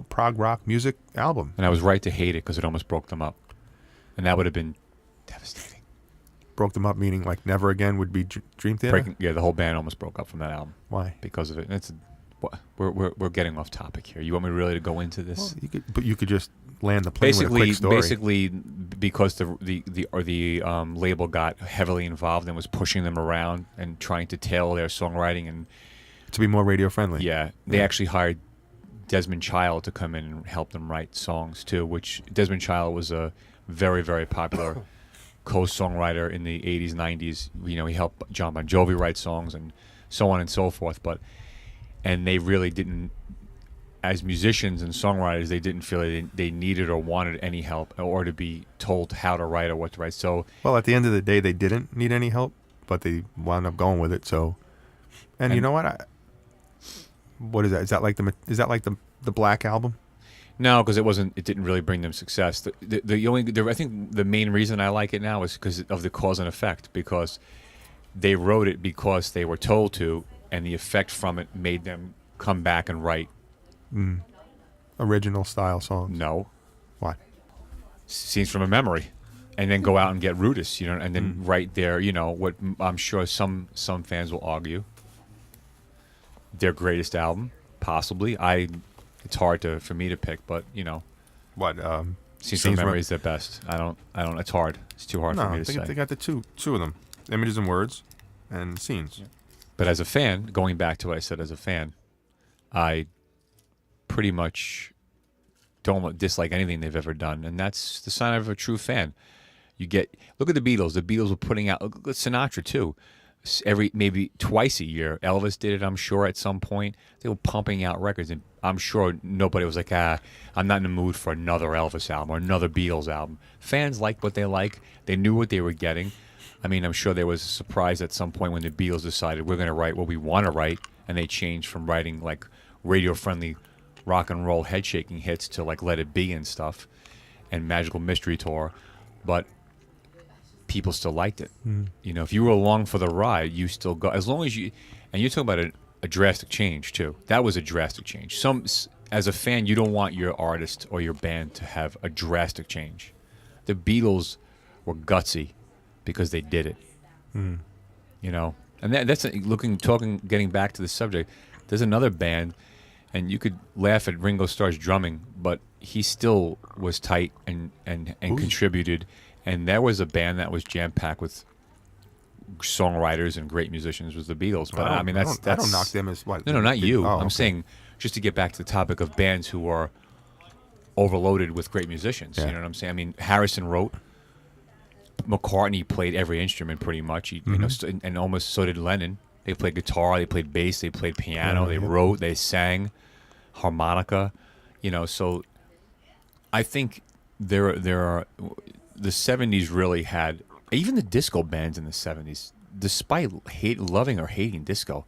prog rock music album. And I was right to hate it because it almost broke them up, and that would have been devastating. Broke them up, meaning like Never Again would be Dream Theater. The whole band almost broke up from that album. Why? Because of it. And we're getting off topic here. You want me really to go into this? Well, you could just land the plane with a quick story. Basically, because the label got heavily involved and was pushing them around and trying to tailor their songwriting and to be more radio friendly. Yeah, they actually hired Desmond Child to come in and help them write songs too. Which Desmond Child was a very, very popular co-songwriter in the 80s, 90s. He helped John Bon Jovi write songs and so on and so forth. And they really didn't, as musicians and songwriters, they didn't feel they needed or wanted any help or to be told how to write or what to write. So, well, at the end of the day, they didn't need any help, but they wound up going with it. So, and you know what? What is that? Is that like the Black Album? No, because it didn't really bring them success. I think the main reason I like it now is because of the cause and effect, because they wrote it because they were told to, and the effect from it made them come back and write original style songs. No. What? Scenes from a memory, and then go out and get Rudis, and then write their, what I'm sure some fans will argue, their greatest album, possibly. It's hard for me to pick, but what? Scenes from Memory is their best. I don't. It's hard. It's too hard for me to say. They got the two of them: images and words, and scenes. Yeah. But as a fan, going back to what I said, as a fan, I pretty much don't dislike anything they've ever done, and that's the sign of a true fan. Look at the Beatles. The Beatles were putting out. Look at Sinatra too. every maybe twice a year. Elvis did it, I'm sure, at some point. They were pumping out records, and I'm sure nobody was like, I'm not in the mood for another Elvis album or another Beatles album. Fans liked what they like. They knew what they were getting. I mean, I'm sure there was a surprise at some point when the Beatles decided we're going to write what we want to write, and they changed from writing like radio-friendly rock and roll head-shaking hits to like Let It Be and stuff and Magical Mystery Tour. But people still liked it. You know, if you were along for the ride, you still go. As long as you, and you're talking about a drastic change too. That was a drastic change. As a fan, you don't want your artist or your band to have a drastic change. The Beatles were gutsy because they did it. You know, and that's getting back to the subject. There's another band, and you could laugh at Ringo Starr's drumming, but he still was tight and contributed. And there was a band that was jam-packed with songwriters and great musicians, was the Beatles. But I mean, I don't knock them as what? No, not you. Oh, I'm saying just to get back to the topic of bands who are overloaded with great musicians. Yeah. You know what I'm saying? I mean, Harrison wrote. McCartney played every instrument pretty much. You know, and almost so did Lennon. They played guitar, they played bass, they played piano, they wrote, they sang, harmonica. You know, so I think there are. The 70s really had, even the disco bands in the 70s, despite loving or hating disco,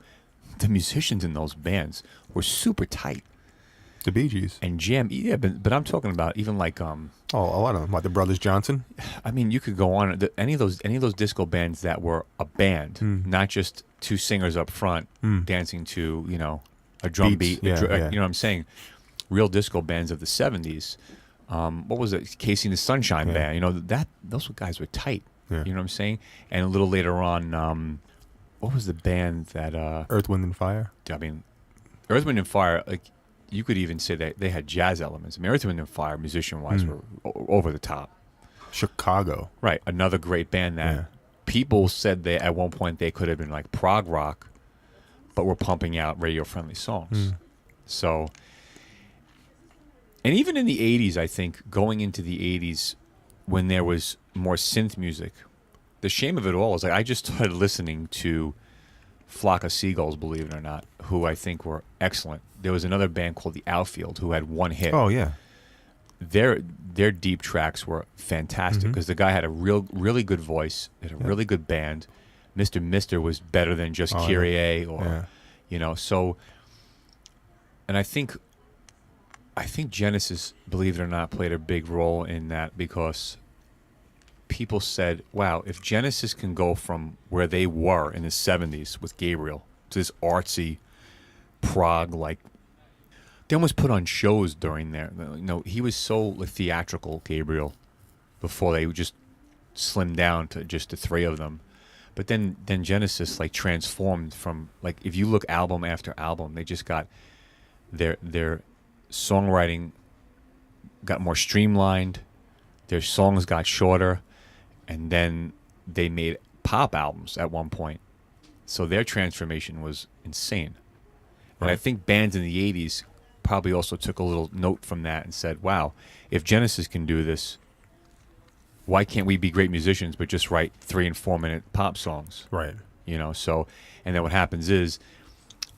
the musicians in those bands were super tight. The Bee Gees. And jam, yeah, but I'm talking about even like a lot of them, like the Brothers Johnson. I mean, you could go on any of those disco bands that were a band, not just two singers up front dancing to, you know, a drum Beats. beat. You know what I'm saying? Real disco bands of the 70s. What was it? Casey and the Sunshine Band. You know, those guys were tight. Yeah. You know what I'm saying? And a little later on, what was the band that Earth, Wind and Fire? I mean, Earth, Wind and Fire, like you could even say that they had jazz elements. I mean, Earth, Wind and Fire, musician-wise, were over the top. Chicago. Right. Another great band that people said they at one point they could have been like prog rock, but were pumping out radio-friendly songs. So... And even in the 80s, I think, going into the 80s, when there was more synth music, the shame of it all is like I just started listening to Flock of Seagulls, believe it or not, who I think were excellent. There was another band called The Outfield who had one hit. Oh, yeah. Their deep tracks were fantastic because the guy had a really good voice, had a really good band. Mr. Mister was better than just Kyrie or, you know, so, and I think Genesis, believe it or not, played a big role in that because people said, wow, if Genesis can go from where they were in the 70s with Gabriel to this artsy prog, like, they almost put on shows during there. You know, he was so theatrical, Gabriel, before they just slimmed down to just the three of them. But then Genesis, like, transformed from, like, if you look album after album, they just got their songwriting got more streamlined, their songs got shorter, and then they made pop albums at one point. So their transformation was insane. And I think bands in the 80s probably also took a little note from that and said, wow, if Genesis can do this, why can't we be great musicians but just write 3 and 4 minute pop songs? Right. You know, so, and then what happens is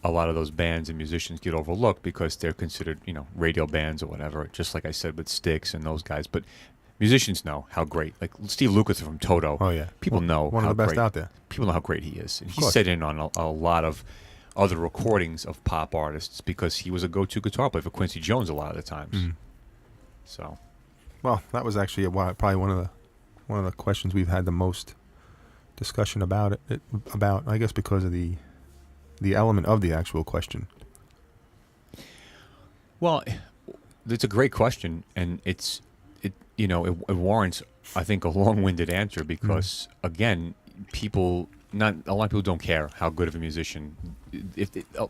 a lot of those bands and musicians get overlooked because they're considered, you know, radio bands or whatever, just like I said with Styx and those guys. But musicians know how great, like Steve Lukather from Toto. Oh, yeah. People know one of the best out there. People know how great he is. And he sat in on a lot of other recordings of pop artists because he was a go-to guitar player for Quincy Jones a lot of the times. So, well, that was actually probably one of the questions we've had the most discussion about about, I guess, because of the element of the actual question. Well, it's a great question, and it warrants, I think, a long-winded answer because again, not a lot of people don't care how good of a musician.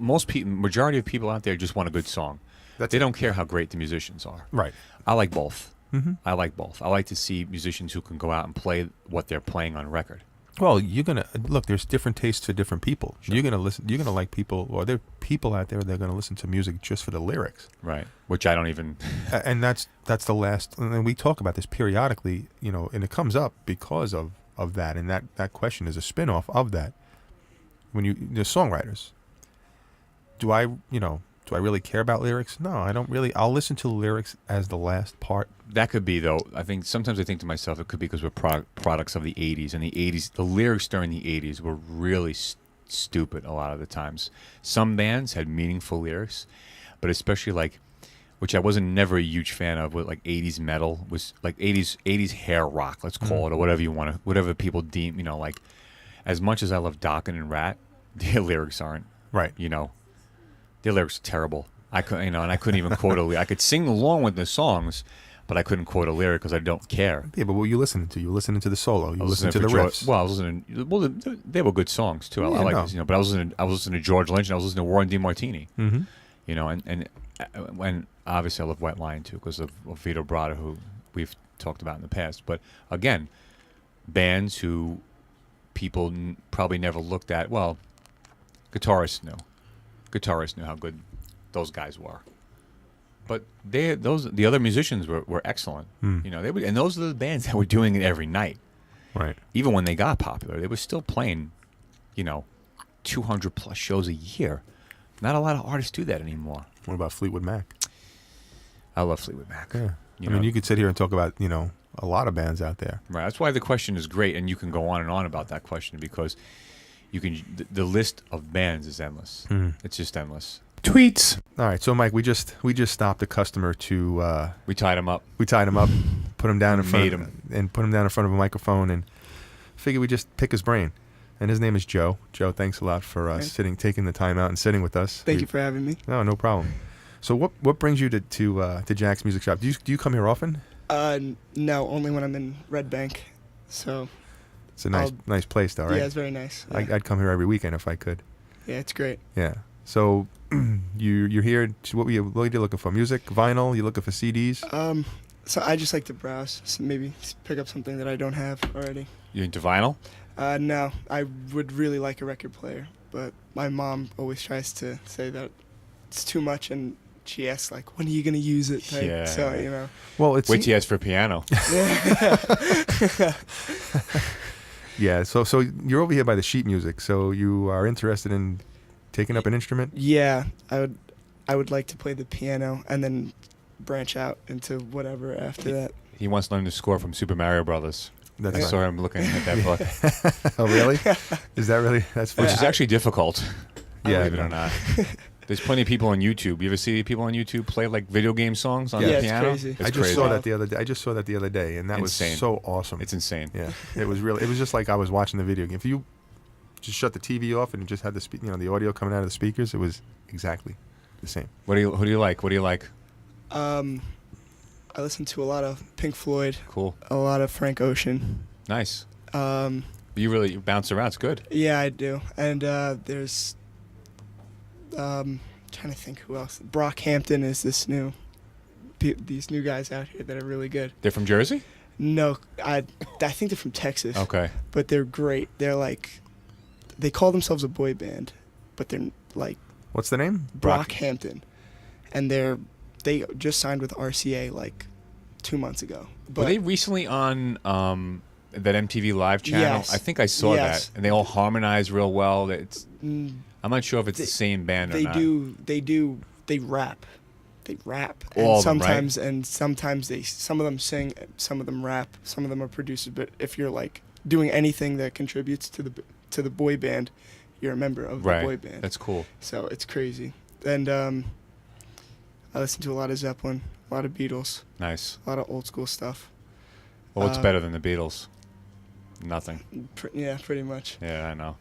Majority of people out there just want a good song. They don't care how great the musicians are. Right. I like both. I like both. I like to see musicians who can go out and play what they're playing on record. Well, you're gonna look. There's different tastes for different people. Sure. You're gonna listen. You're gonna like people, or there are people out there that are gonna listen to music just for the lyrics. Right. Which I don't even. And that's the last. And we talk about this periodically, you know, and it comes up because of that. And that question is a spin-off of that. when the songwriters, do I really care about lyrics? No, I don't really. I'll listen to the lyrics as the last part. That could be, though. I think sometimes I think to myself, it could be because we're products of the 80s. And the 80s, the lyrics during the 80s were really stupid a lot of the times. Some bands had meaningful lyrics, but especially like, which I wasn't never a huge fan of, with like 80s metal, was like 80s hair rock, let's call it, or whatever you want to, whatever people deem, like, as much as I love Dokken and Rat, their lyrics aren't. Right. Their lyrics are terrible. I could, and I couldn't even quote a lyric. I could sing along with the songs, but I couldn't quote a lyric because I don't care. Yeah, but what were you listening to? You were listening to the solo. You listened to the riffs. Well, I was listening. Well, they were good songs too. I like this, but I was listening to George Lynch and I was listening to Warren DeMartini. Mm-hmm. And obviously I love White Lion too because of Vito Bratta, who we've talked about in the past. But again, bands who people probably never looked at. Well, guitarists knew how good those guys were. But the other musicians were excellent. And those are the bands that were doing it every night. Right. Even when they got popular, they were still playing, 200 plus shows a year. Not a lot of artists do that anymore. What about Fleetwood Mac? I love Fleetwood Mac. Yeah. I mean, you could sit here and talk about, a lot of bands out there. Right. That's why the question is great, and you can go on and on about that question because the list of bands is endless. It's just endless. Tweets. All right, so Mike, we just stopped a customer to. We tied him up. We tied him up, put him down in front of a microphone, and figured we just pick his brain. And his name is Joe. Joe, thanks a lot for taking the time out and sitting with us. Thank you for having me. No problem. So what brings you to Jack's Music Shop? Do you come here often? No, only when I'm in Redbank. So. It's a nice place, though, right? Yeah, it's very nice. Yeah. I'd come here every weekend if I could. Yeah, it's great. Yeah. So you're here. What are you looking for? Music, vinyl? You looking for CDs? So I just like to browse. So maybe pick up something that I don't have already. You into vinyl? No, I would really like a record player, but my mom always tries to say that it's too much, and she asks like, "When are you gonna use it?" Type. Yeah. So Well, it's wait till you ask for a piano. Yeah. So you're over here by the sheet music. So you are interested in taking up an instrument? Yeah, I would like to play the piano and then branch out into whatever after that. He wants to learn to score from Super Mario Brothers. That's I saw him looking at that book. Oh, really? Is that really? That's funny. Which is actually difficult. Yeah. Believe it or not. There's plenty of people on YouTube. You ever see people on YouTube play like video game songs on the piano? It's crazy. I just saw that the other day. And that Insane. was so awesome. It's insane. Yeah, it was just like I was watching the video game. If you just shut the TV off and just had the audio coming out of the speakers, it was exactly the same. Who do you like? I listen to a lot of Pink Floyd. Cool. A lot of Frank Ocean. Nice. You really bounce around. It's good. Yeah, I do. And there's trying to think who else. Brockhampton is these new guys out here that are really good. They're from Jersey? No, I think they're from Texas. Okay. But they're great. They're like, they call themselves a boy band, but they're like. What's the name? Brockhampton, and they just signed with RCA like 2 months ago. But were they recently on that MTV Live channel? Yes. I think I saw that, and they all harmonize real well. I'm not sure if it's They- the same band or they not. they rap. They rap. All and of them, right? sometimes some of them sing, some of them rap, some of them are producers, but if you're like doing anything that contributes to the boy band, you're a member of the boy band. That's cool. So it's crazy. And I listen to a lot of Zeppelin, a lot of Beatles, Nice. a lot of old school stuff. Well, what's better than the Beatles? Nothing. Yeah, pretty much. Yeah, I know.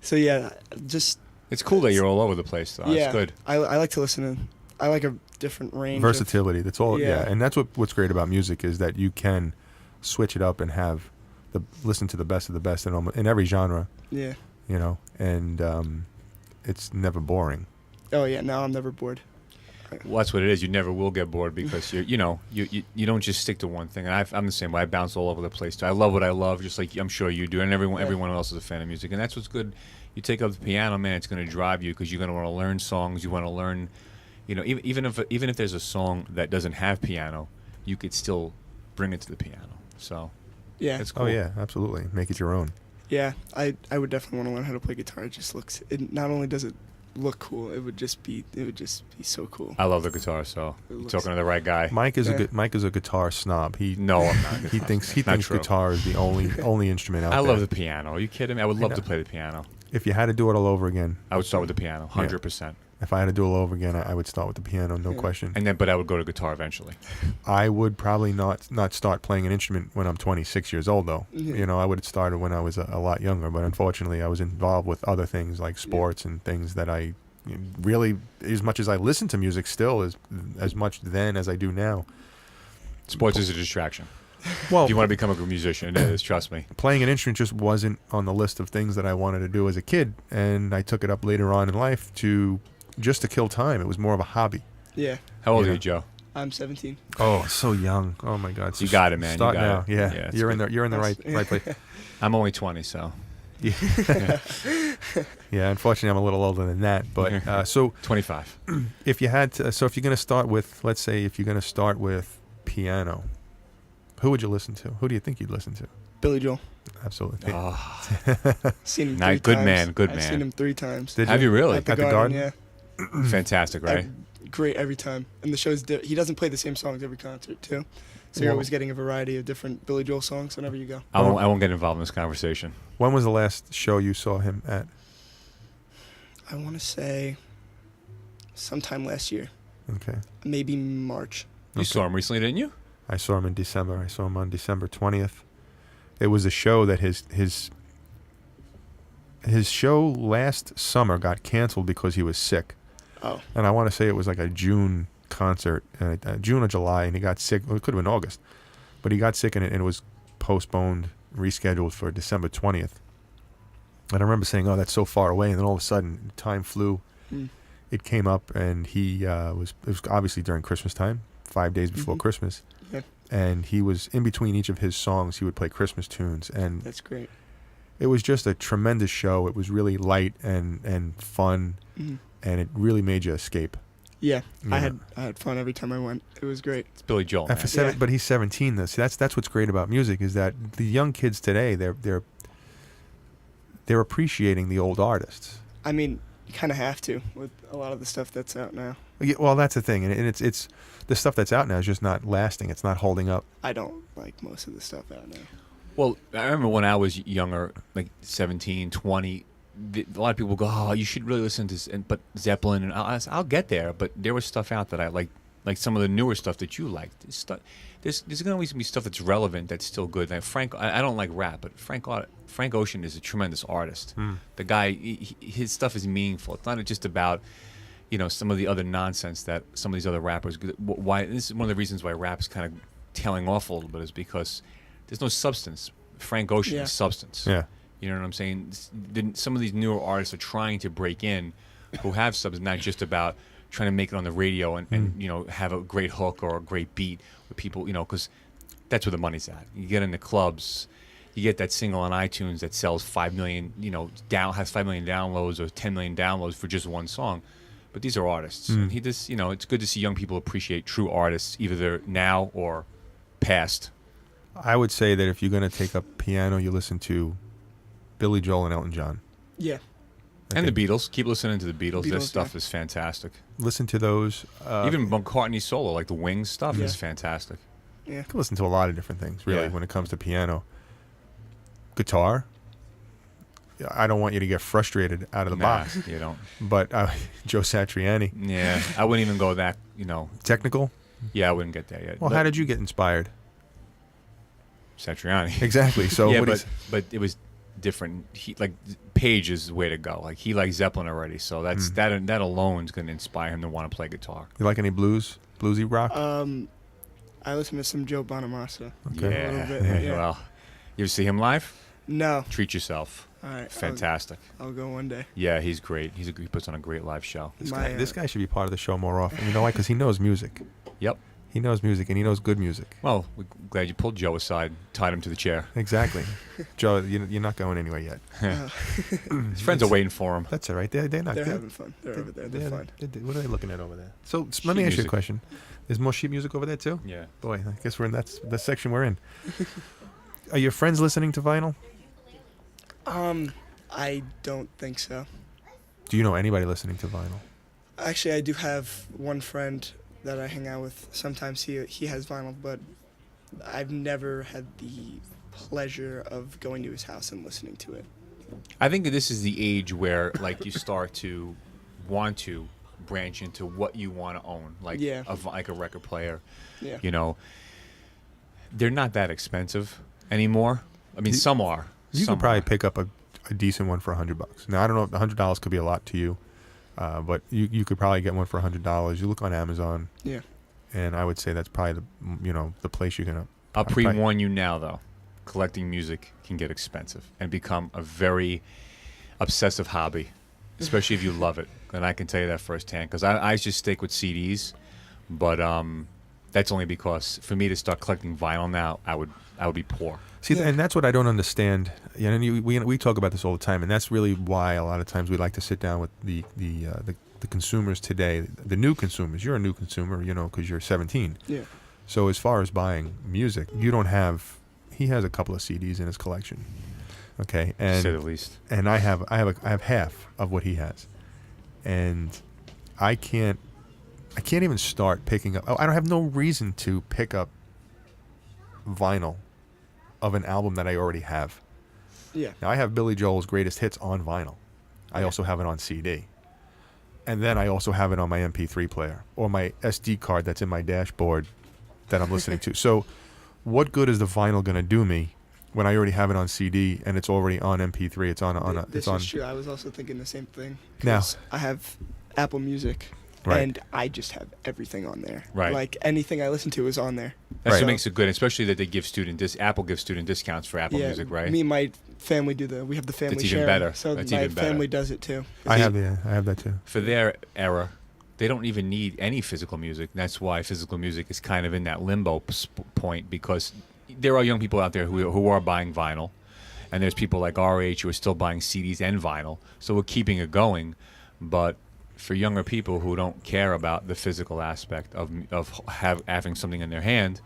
So yeah, just It's cool that you're all over the place, though. yeah. That's good. I like to listen to. I like a different range. Versatility. That's all. Yeah. Yeah. And that's what's great about music is that you can switch it up and have listen to the best of the best in every genre. Yeah. And it's never boring. Oh yeah. No, I'm never bored. Well, that's what it is. You never will get bored because you don't just stick to one thing. And I'm the same way. I bounce all over the place too. I love what I love, just like I'm sure you do, and everyone else is a fan of music. And that's what's good. You take up the piano, man. It's going to drive you because you're going to want to learn songs. You want to learn, even if there's a song that doesn't have piano, you could still bring it to the piano. So Yeah. it's cool. Oh yeah, absolutely. Make it your own. Yeah, I would definitely want to learn how to play guitar. It just looks. It not only does it look cool, it would just be so cool. I love the guitar, so It you're looks- talking to the right guy. Mike is Yeah. Mike is a guitar snob. No, I'm not. He thinks Not true. guitar is the only instrument out I there. love the piano. Are you kidding me? I would love know. to play the piano. If you had to do it all over again, I would start with the piano, 100%. if I had to do it all over again, I would start with the piano, no Yeah. question. And then, but I would go to guitar eventually. I would probably not start playing an instrument when I'm 26 years old, though. Yeah. You know, I would have started when I was a lot younger, but unfortunately, I was involved with other things like sports and things that I really, as much as I listen to music still, as much then as I do now. Sports is a distraction. Well, If you want to become a good musician, it is, trust me. playing an instrument just wasn't on the list of things that I wanted to do as a kid, and I took it up later on in life just to kill time. It was more of a hobby. Yeah, How old Yeah. are you, Joe? I'm 17. Oh, so young. Oh my God. You got it, man. You Start got now. it. Yeah, Yeah, it's you're in good. the right place. I'm only 20, so Yeah, unfortunately, I'm a little older than that. But so 25. if you had to, so if you're going to start with, let's say, if you're going to start with piano, who would you listen to? Who do you think you'd listen to? Billy Joel. Absolutely. Oh, Seen him Nice- 3 good times. man, good I've man. seen him 3 times. Did have you really? At the At the Garden, Garden? yeah. Fantastic, right? Great every time. And the show's he doesn't play the same songs every concert too. So you're Well- always getting a variety of different Billy Joel songs whenever you go. I won't get involved in this conversation. When was the last show you saw him at? I want to say sometime last year, Okay. maybe March. You Okay. saw him recently, didn't you? I saw him in December. I saw him on December 20th. It was a show that his show last summer got canceled because he was sick. Oh, And I want to say it was like a June concert, June or July, and he got sick. Well, it could have been August, but he got sick and it was postponed, rescheduled for December 20th. And I remember saying, "Oh, that's so far away," and then all of a sudden, time flew. Hmm. It came up, and he it was obviously during Christmas time, 5 days before Mhm. Christmas, Yeah. and he was in between each of his songs. He would play Christmas tunes, and that's great. it was just a tremendous show. It was really light and fun, Mhm. and it really made you escape. Yeah, Yeah. I had fun every time I went. It was great. It's Billy Joel, And man. for seven, Yeah. but he's 17. Though. See, that's what's great about music is that the young kids today they're appreciating the old artists. I mean, you kind of have to with a lot of the stuff that's out now. Yeah, well, that's the thing, and it's the stuff that's out now is just not lasting. It's not holding up. I don't like most of the stuff out now. Well, I remember when I was younger, like 17, 20, a lot of people go, "Oh, you should really listen to this," but Zeppelin, and I'll get there. But there was stuff out that I like some of the newer stuff that you liked. There's going to always be stuff that's relevant that's still good. Like I don't like rap, but Frank Ocean is a tremendous artist. The guy, his stuff is meaningful. It's not just about some of the other nonsense that some of these other rappers. Why this is one of the reasons why rap is kind of tailing off a little bit is because there's no substance. Frank Ocean Yeah. is substance. Yeah. You know what I'm saying? Some of these newer artists are trying to break in who have substance, not just about trying to make it on the radio and have a great hook or a great beat with people, because that's where the money's at. You get in the clubs, you get that single on iTunes that sells 5 million, has 5 million downloads or 10 million downloads for just one song. But these are artists. And he just, it's good to see young people appreciate true artists, either they're now or past. I would say that if you're going to take up piano, you listen to Billy Joel and Elton John. Yeah, I And the think Beatles. Keep listening to the Beatles. Their Beatles, stuff yeah. is fantastic. listen to those. Even McCartney's solo, like the Wings stuff, is Yeah. fantastic. yeah. you can listen to a lot of different things, really, Yeah. when it comes to piano. Guitar. I don't want you to get frustrated out of the Nah, box, you don't. but Joe Satriani. Yeah, I wouldn't even go that. Technical. Yeah, I wouldn't get there yet. Well, But how did you get inspired? Satriani? Exactly. So yeah, what but is, but it was different. He Page is the way to go. Like he likes Zeppelin already, so that's that alone is going to inspire him to want to play guitar. you like any bluesy rock? I listen to some Joe Bonamassa. Okay. Yeah, A little bit, yeah. Well, you ever see him live? No. Treat yourself. All right. Fantastic. I'll go one day. Yeah, he's great. He puts on a great live show. This guy should be part of the show more often. You know why? Because he knows music. Yep. He knows music, and he knows good music. Well, we're glad you pulled Joe aside, tied him to the chair. Exactly. Joe, you're not going anywhere yet. His friends are waiting for him. That's all right. They're not. They're having fun. They're over there. They're fine. What are they looking at over there? So Sheet let me ask you a music. question. There's more sheet music over there too? Yeah. Boy, I guess we're in the section we're in. Are your friends listening to vinyl? I don't think so. Do you know anybody listening to vinyl? Actually, I do have one friend that I hang out with. Sometimes he has vinyl, but I've never had the pleasure of going to his house and listening to it. I think that this is the age where, like, you start to want to branch into what you want to own, like Yeah. like a record player. Yeah. You know, they're not that expensive anymore. I mean, some are. You Some could probably are. pick up a decent one for $100. Now I don't know if $100 could be a lot to you, but you could probably get one for $100. You look on Amazon, Yeah. and I would say that's probably the place you're gonna. I'll probably- pre-warn you now, though. Collecting music can get expensive and become a very obsessive hobby, especially if you love it. And I can tell you that firsthand because I just stick with CDs, but that's only because for me to start collecting vinyl now, I would be poor. See, Yeah. and that's what I don't understand. You know, and we talk about this all the time, and that's really why a lot of times we like to sit down with the consumers today, the new consumers. You're a new consumer, because you're 17. Yeah. So as far as buying music, you don't have. He has a couple of CDs in his collection. Okay, To say the and least. I have half of what he has, and I can't even start picking up. I don't have no reason to pick up vinyl of an album that I already have. Yeah. Now I have Billy Joel's Greatest Hits on vinyl. I Yeah. also have it on CD, and then I also have it on my MP3 player or my SD card that's in my dashboard that I'm listening to. So, what good is the vinyl going to do me when I already have it on CD and it's already on MP3? It's on a This it's on. is true. I was also thinking the same thing. Now- 'Cause I have Apple Music, Right. and I just have everything on there. Right. Like anything I listen to is on there. That's Right. what makes it good, especially that they give Apple gives student discounts for Apple yeah, Music, right? Me and my family we have the family That's even share. better. So That's my even better. family does it too. I have that too. For their era, they don't even need any physical music. That's why physical music is kind of in that limbo point because there are young people out there who are buying vinyl, and there's people like our age who are still buying CDs and vinyl. So we're keeping it going, but for younger people who don't care about the physical aspect of having something in their hand,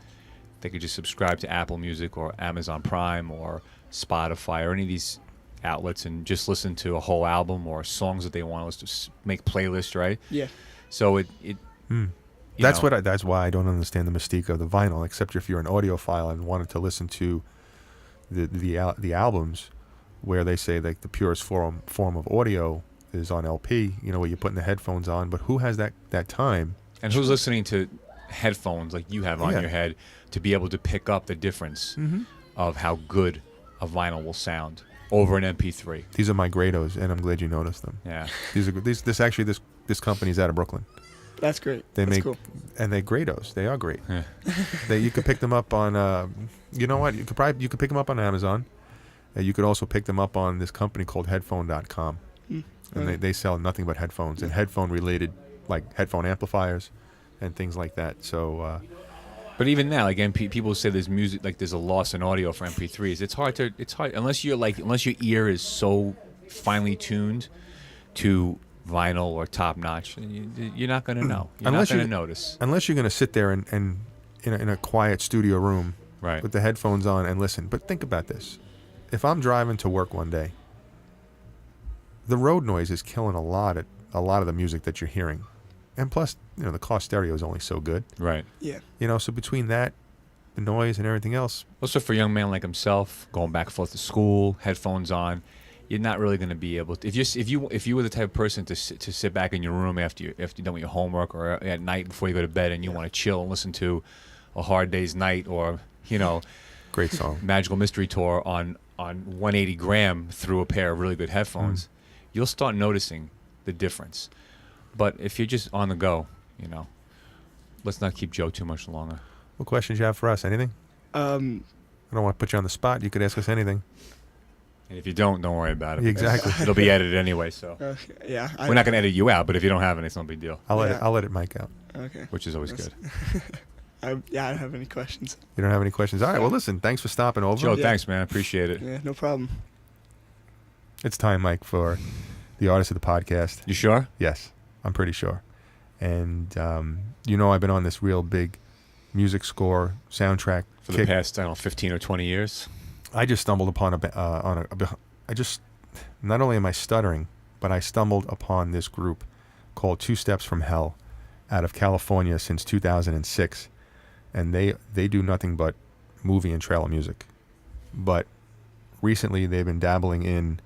they could just subscribe to Apple Music or Amazon Prime or Spotify or any of these outlets and just listen to a whole album or songs that they want to listen to, make playlists, right? Yeah. So it That's that's why I don't understand the mystique of the vinyl, except if you're an audiophile and wanted to listen to the albums where they say like the purest form of audio is on LP, where you're putting the headphones on, but who has that time? And who's listening to headphones like you have on Yeah. your head to be able to pick up the difference of how good a vinyl will sound over an MP3? These are my Grados, and I'm glad you noticed them. Yeah. These are this company's out of Brooklyn. That's great. They That's make cool. and they're Grados. They are great. Yeah. You could pick them up on you know what? You could pick them up on Amazon. You could also pick them up on this company called headphone.com. Mm. And they sell nothing but headphones and headphone related, like headphone amplifiers and things like that. So But even now, again, people say there's music, like there's a loss in audio for MP3s. It's hard unless your ear is so finely tuned to vinyl or top notch. You're not going to know. You're Unless not going you- to notice. unless you're going to sit there and in a quiet studio room Right. with the headphones on and listen. But think about this. If I'm driving to work one day, the road noise is killing a lot of the music that you're hearing. And plus, the car stereo is only so good. Right. Yeah. So between that, the noise and everything else, Also, for a young man like himself, going back and forth to school, headphones on, you're not really going to be able to. If you were the type of person to sit back in your room after you're done with your homework or at night before you go to bed and you want to chill and listen to A Hard Day's Night or great song. Magical Mystery Tour on 180 gram through a pair of really good headphones, you'll start noticing the difference. But if you're just on the go, let's not keep Joe too much longer. What questions you have for us? Anything? I don't want to put you on the spot. You could ask us anything. And if you don't worry about it. because Exactly. It'll be edited anyway, so. Okay. Yeah. We're not going to edit you out, but if you don't have any, it's no big deal, I'll Yeah. let it mic out. Okay. which is always That's- good. I don't have any questions. You don't have any questions? All right. Well, listen. Thanks for stopping over. Joe, Yeah. thanks, man. I appreciate it. Yeah. No problem. It's time, Mike, for the artist of the podcast. You sure? Yes, I'm pretty sure. And I've been on this real big music score soundtrack For the kick. past, 15 or 20 years. I just stumbled upon not only am I stuttering, but I stumbled upon this group called Two Steps from Hell out of California since 2006. And they do nothing but movie and trailer music. But recently they've been dabbling in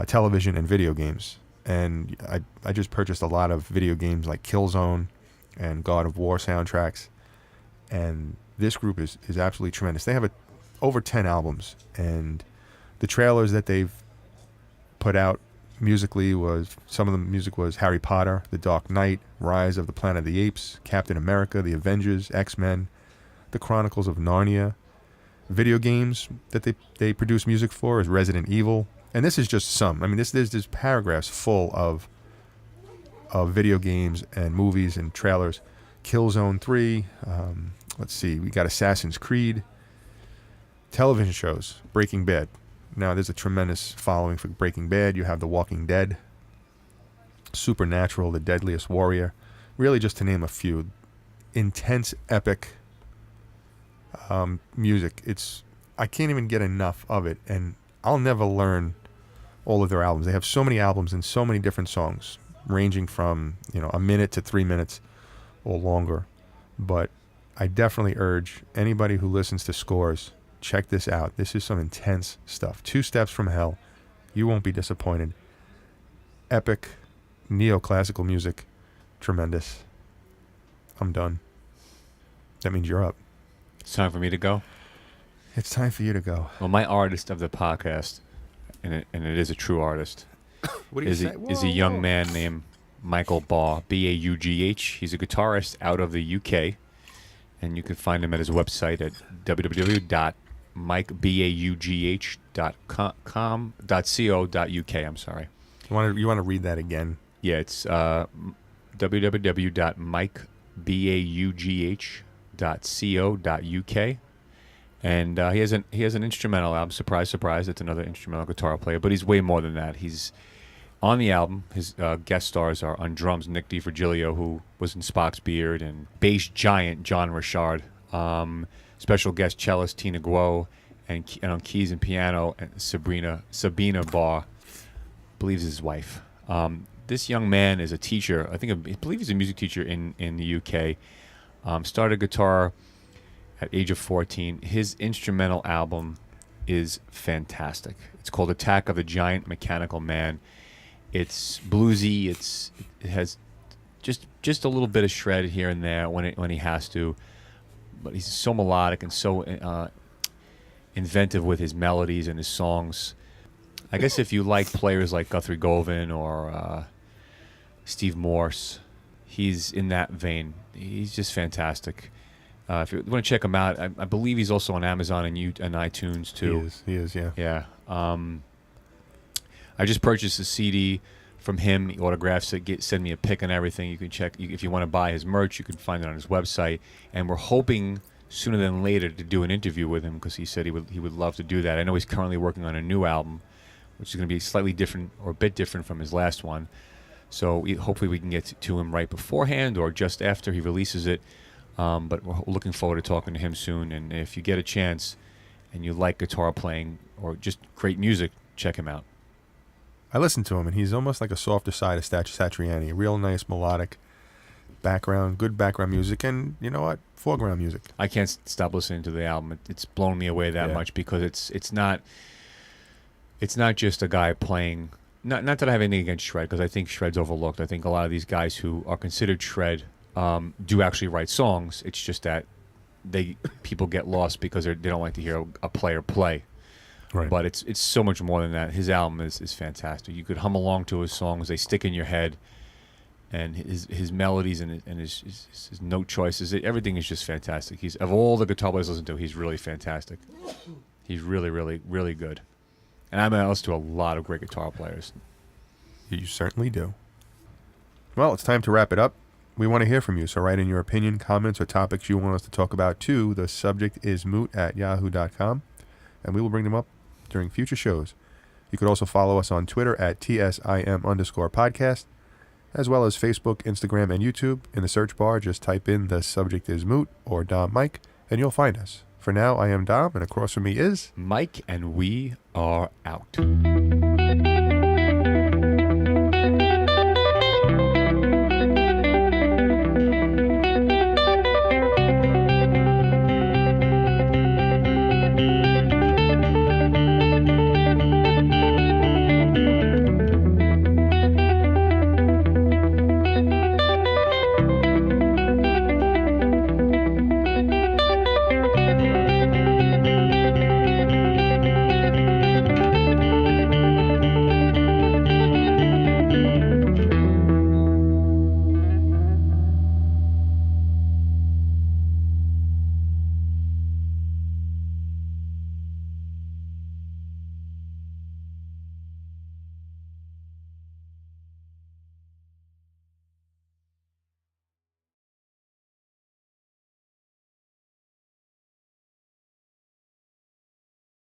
television and video games. And I just purchased a lot of video games like Killzone and God of War soundtracks. And this group is absolutely tremendous. They have over 10 albums. And the trailers that they've put out musically some of the music was Harry Potter, The Dark Knight, Rise of the Planet of the Apes, Captain America, The Avengers, X-Men, The Chronicles of Narnia. Video games that they produce music for is Resident Evil. And this is just some. I mean, there's paragraphs full of video games and movies and trailers. Killzone 3. Let's see. We got Assassin's Creed. Television shows. Breaking Bad. Now, there's a tremendous following for Breaking Bad. You have The Walking Dead, Supernatural, The Deadliest Warrior. Really, just to name a few. Intense, epic music. I can't even get enough of it, and I'll never learn all of their albums. They have so many albums and so many different songs, ranging from a minute to 3 minutes or longer. But I definitely urge anybody who listens to Scores, check this out. This is some intense stuff. Two Steps from Hell. You won't be disappointed. Epic, neoclassical music. Tremendous. I'm done. That means you're up. It's time for me to go. It's time for you to go. Well, my artist of the podcast, and it is a true artist, What do you say? is a young man named Michael Baugh, Baugh. He's a guitarist out of the UK, and you can find him at his website at www.mikebaugh.co.uk. I'm sorry. You want to read that again? Yeah, it's www.mikebaugh.co.uk. And he has an instrumental album. Surprise, surprise! It's another instrumental guitar player, but he's way more than that. He's on the album. His guest stars are on drums Nick DiVirgilio, who was in Spock's Beard, and bass giant John Richard. Special guest cellist Tina Guo, and on keys and piano Sabina Baugh, believes his wife. This young man is a teacher. I believe he's a music teacher in the UK. Started guitar at age of 14. His instrumental album is fantastic. It's called Attack of the Giant Mechanical Man. It's bluesy. It has just a little bit of shred here and there when he has to, but he's so melodic and so inventive with his melodies and his songs. I guess if you like players like Guthrie Govan or Steve Morse, he's in that vein. He's just fantastic. If you want to check him out, I believe he's also on Amazon and iTunes too. He is, yeah. Yeah. I just purchased a CD from him. He autographs it, send me a pic and everything. You can check. If you want to buy his merch, you can find it on his website. And we're hoping sooner than later to do an interview with him, because he said he would love to do that. I know he's currently working on a new album, which is going to be slightly different or a bit different from his last one. So hopefully we can get to him right beforehand or just after he releases it. But we're looking forward to talking to him soon. And if you get a chance and you like guitar playing or just great music, check him out. I listened to him, and he's almost like a softer side of Satriani. Real nice melodic background, good background music, and you know what? Foreground music. I can't stop listening to the album. It's blown me away that much, because it's not just a guy playing. Not that I have anything against shred, because I think shred's overlooked. I think a lot of these guys who are considered shred do actually write songs. It's just that people get lost because they don't like to hear a player play. Right. But it's so much more than that. His album is fantastic. You could hum along to his songs; they stick in your head, and his melodies and his note choices, everything is just fantastic. He's, of all the guitar players I listen to, he's really fantastic. He's really, really, really good. And I listen to a lot of great guitar players. You certainly do. Well, it's time to wrap it up. We want to hear from you, so write in your opinion, comments, or topics you want us to talk about to thesubjectismoot@yahoo.com, and we will bring them up during future shows. You could also follow us on Twitter at @TSIM_podcast, as well as Facebook, Instagram, and YouTube. In the search bar, just type in The Subject Is Moot or Dom Mike, and you'll find us. For now, I am Dom, and across from me is... Mike, and we are out.